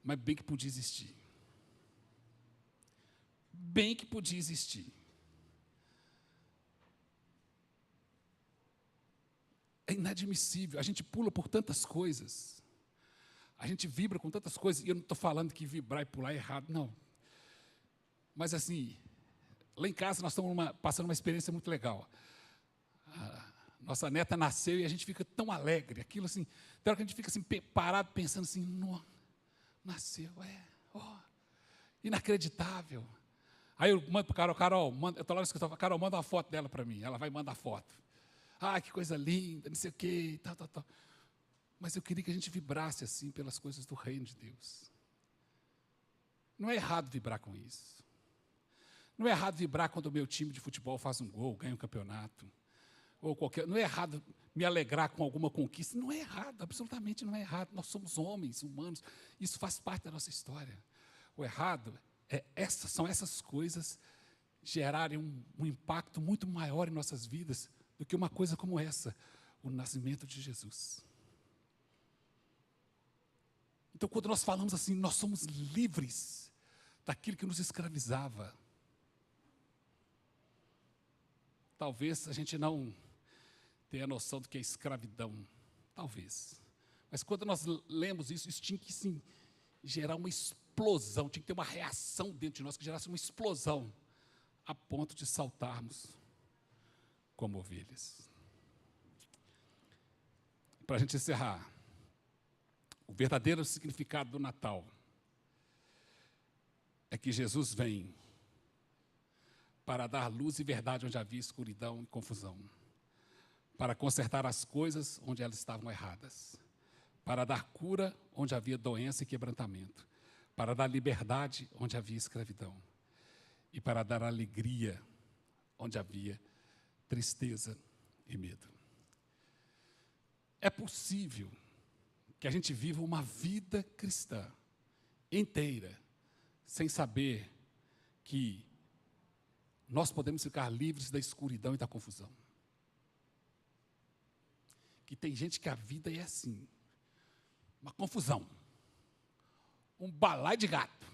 Mas bem que podia existir. Bem que podia existir. É inadmissível. A gente pula por tantas coisas. A gente vibra com tantas coisas. E eu não estou falando que vibrar e pular é errado, não. Mas assim, lá em casa nós estamos passando uma experiência muito legal. Nossa neta nasceu e a gente fica tão alegre. Aquilo assim, tem hora que a gente fica assim, parado pensando assim, nasceu, inacreditável. Aí eu mando para Carol, eu estou lá no escritório, Carol, manda uma foto dela para mim. Ela vai mandar foto. Que coisa linda, não sei o quê, tal. Mas eu queria que a gente vibrasse assim pelas coisas do reino de Deus. Não é errado vibrar com isso. Não é errado vibrar quando o meu time de futebol faz um gol, ganha um campeonato. Não é errado me alegrar com alguma conquista. Não é errado, absolutamente não é errado. Nós somos homens, humanos. Isso faz parte da nossa história. O errado são essas coisas gerarem um impacto muito maior em nossas vidas do que uma coisa como essa, o nascimento de Jesus. Então, quando nós falamos assim, nós somos livres daquilo que nos escravizava. Talvez a gente não tenha noção do que é escravidão. Talvez. Mas quando nós lemos isso tinha que sim, gerar uma explosão, tinha que ter uma reação dentro de nós, que gerasse uma explosão, a ponto de saltarmos como ovelhas. Para a gente encerrar, o verdadeiro significado do Natal é que Jesus vem para dar luz e verdade onde havia escuridão e confusão, para consertar as coisas onde elas estavam erradas, para dar cura onde havia doença e quebrantamento, para dar liberdade onde havia escravidão e para dar alegria onde havia tristeza e medo. É possível que a gente viva uma vida cristã inteira sem saber que nós podemos ficar livres da escuridão e da confusão. Que tem gente que a vida é assim, uma confusão, um balaio de gato.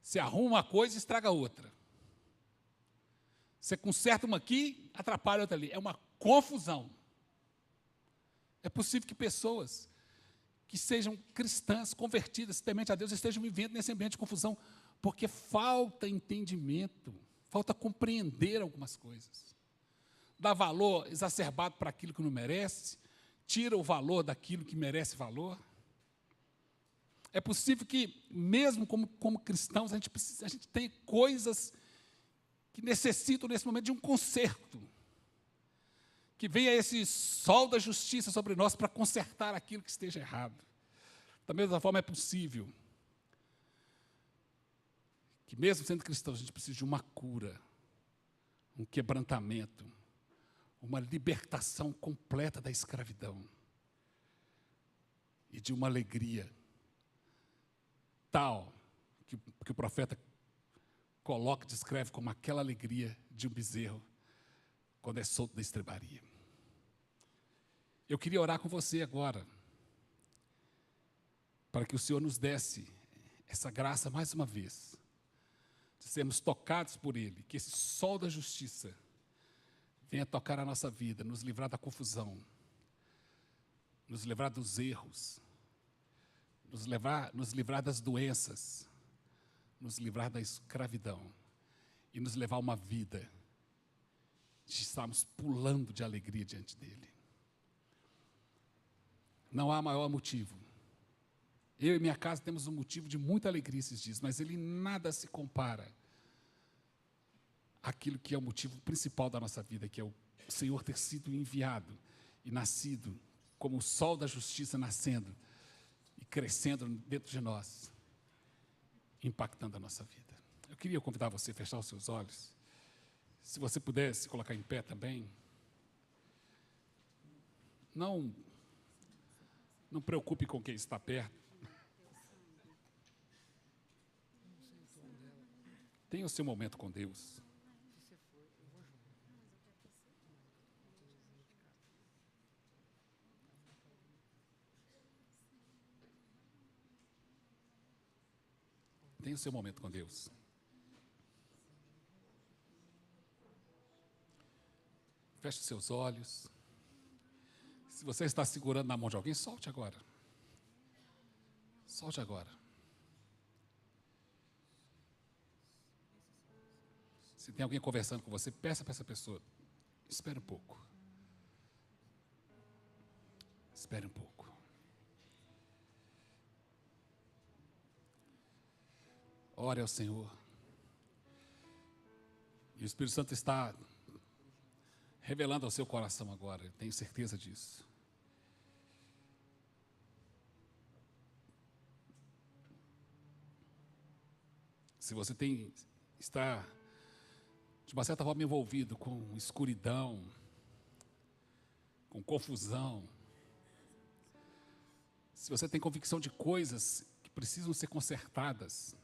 Você arruma uma coisa e estraga outra. Você conserta uma aqui, atrapalha outra ali. É uma confusão. É possível que pessoas que sejam cristãs, convertidas, temente a Deus, estejam vivendo nesse ambiente de confusão, porque falta entendimento, falta compreender algumas coisas. Dá valor exacerbado para aquilo que não merece, tira o valor daquilo que merece valor. É possível que, mesmo como cristãos, a gente tenha coisas que necessitam, nesse momento, de um conserto. Que venha esse sol da justiça sobre nós para consertar aquilo que esteja errado. Da mesma forma, é possível que, mesmo sendo cristãos, a gente precisa de uma cura, um quebrantamento, uma libertação completa da escravidão e de uma alegria tal que o profeta coloca e descreve como aquela alegria de um bezerro quando é solto da estrebaria. Eu queria orar com você agora, para que o Senhor nos desse essa graça mais uma vez, de sermos tocados por Ele, que esse sol da justiça venha tocar a nossa vida, nos livrar da confusão, nos livrar dos erros, nos livrar das doenças, nos livrar da escravidão e nos levar a uma vida de estarmos pulando de alegria diante dEle. Não há maior motivo. Eu e minha casa temos um motivo de muita alegria esses dias, mas ele nada se compara àquilo que é o motivo principal da nossa vida, que é o Senhor ter sido enviado e nascido como o sol da justiça nascendo e crescendo dentro de nós, impactando a nossa vida. Eu queria convidar você a fechar os seus olhos. Se você pudesse colocar em pé também. Não Não preocupe com quem está perto. Tenha o seu momento com Deus. Tenha o seu momento com Deus. Feche os seus olhos. Se você está segurando na mão de alguém, solte agora. Solte agora. Se tem alguém conversando com você, peça para essa pessoa, espere um pouco. Espere um pouco. Ore ao Senhor. E o Espírito Santo está revelando ao seu coração agora, eu tenho certeza disso. Se você está de uma certa forma envolvido com escuridão, com confusão, se você tem convicção de coisas que precisam ser consertadas,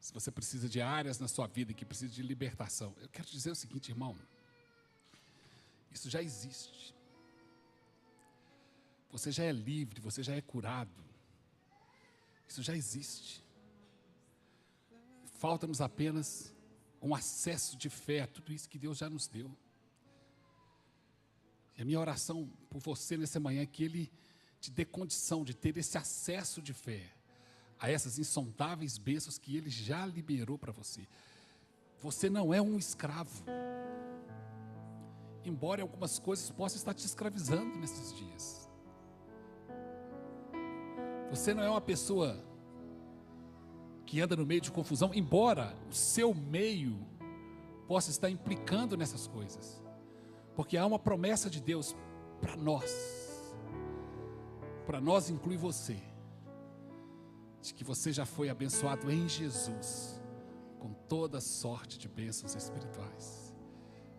se você precisa de áreas na sua vida que precisa de libertação, eu quero te dizer o seguinte, irmão, isso já existe. Você já é livre, você já é curado. Isso já existe. Falta-nos apenas um acesso de fé a tudo isso que Deus já nos deu. E a minha oração por você nessa manhã é que Ele te dê condição de ter esse acesso de fé a essas insondáveis bênçãos que Ele já liberou para você. Você não é um escravo. Embora algumas coisas possam estar te escravizando nesses dias. Você não é uma pessoa que anda no meio de confusão, embora o seu meio possa estar implicando nessas coisas. Porque há uma promessa de Deus para nós. Para nós inclui você. De que você já foi abençoado em Jesus com toda sorte de bênçãos espirituais.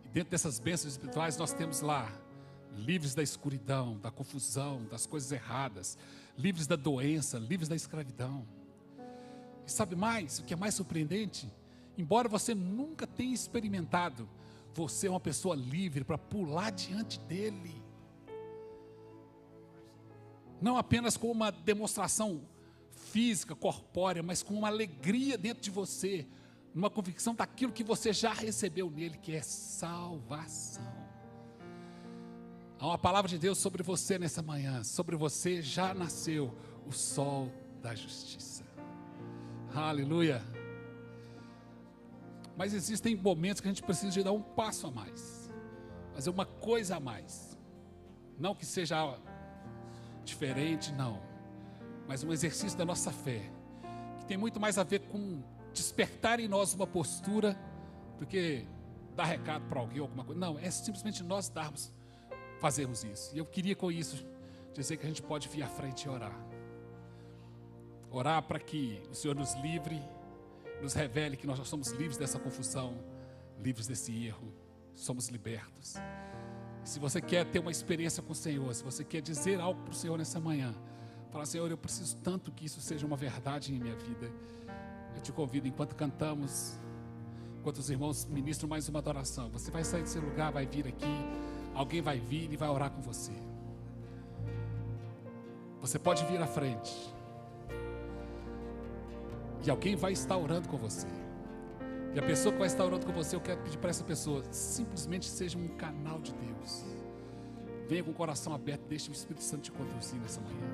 E dentro dessas bênçãos espirituais nós temos lá livres da escuridão, da confusão, das coisas erradas, livres da doença, livres da escravidão. E sabe mais, o que é mais surpreendente? Embora você nunca tenha experimentado, você é uma pessoa livre para pular diante dele. Não apenas com uma demonstração física, corpórea, mas com uma alegria dentro de você, uma convicção daquilo que você já recebeu nele, que é salvação. Há uma palavra de Deus sobre você nessa manhã. Sobre você já nasceu o sol da justiça. Aleluia. Mas existem momentos que a gente precisa de dar um passo a mais, fazer uma coisa a mais. Não que seja diferente, não, mas um exercício da nossa fé, que tem muito mais a ver com despertar em nós uma postura do que dar recado para alguém ou alguma coisa. Não, é simplesmente nós fazermos isso. E eu queria com isso dizer que a gente pode vir à frente e orar. Orar para que o Senhor nos livre, nos revele que nós já somos livres dessa confusão, livres desse erro, somos libertos. Se você quer ter uma experiência com o Senhor, se você quer dizer algo para o Senhor nessa manhã, fala, Senhor, eu preciso tanto que isso seja uma verdade em minha vida. Eu te convido, enquanto cantamos, enquanto os irmãos ministram mais uma adoração, você vai sair do seu lugar, vai vir aqui, alguém vai vir e vai orar com você. Você pode vir à frente. E alguém vai estar orando com você. E a pessoa que vai estar orando com você, eu quero pedir para essa pessoa, simplesmente seja um canal de Deus. Venha com o coração aberto, deixe o Espírito Santo te conduzir nessa manhã.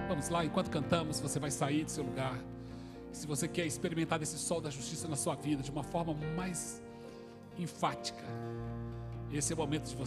Vamos lá, enquanto cantamos, você vai sair do seu lugar. Se você quer experimentar esse sol da justiça na sua vida de uma forma mais enfática, esse é o momento de você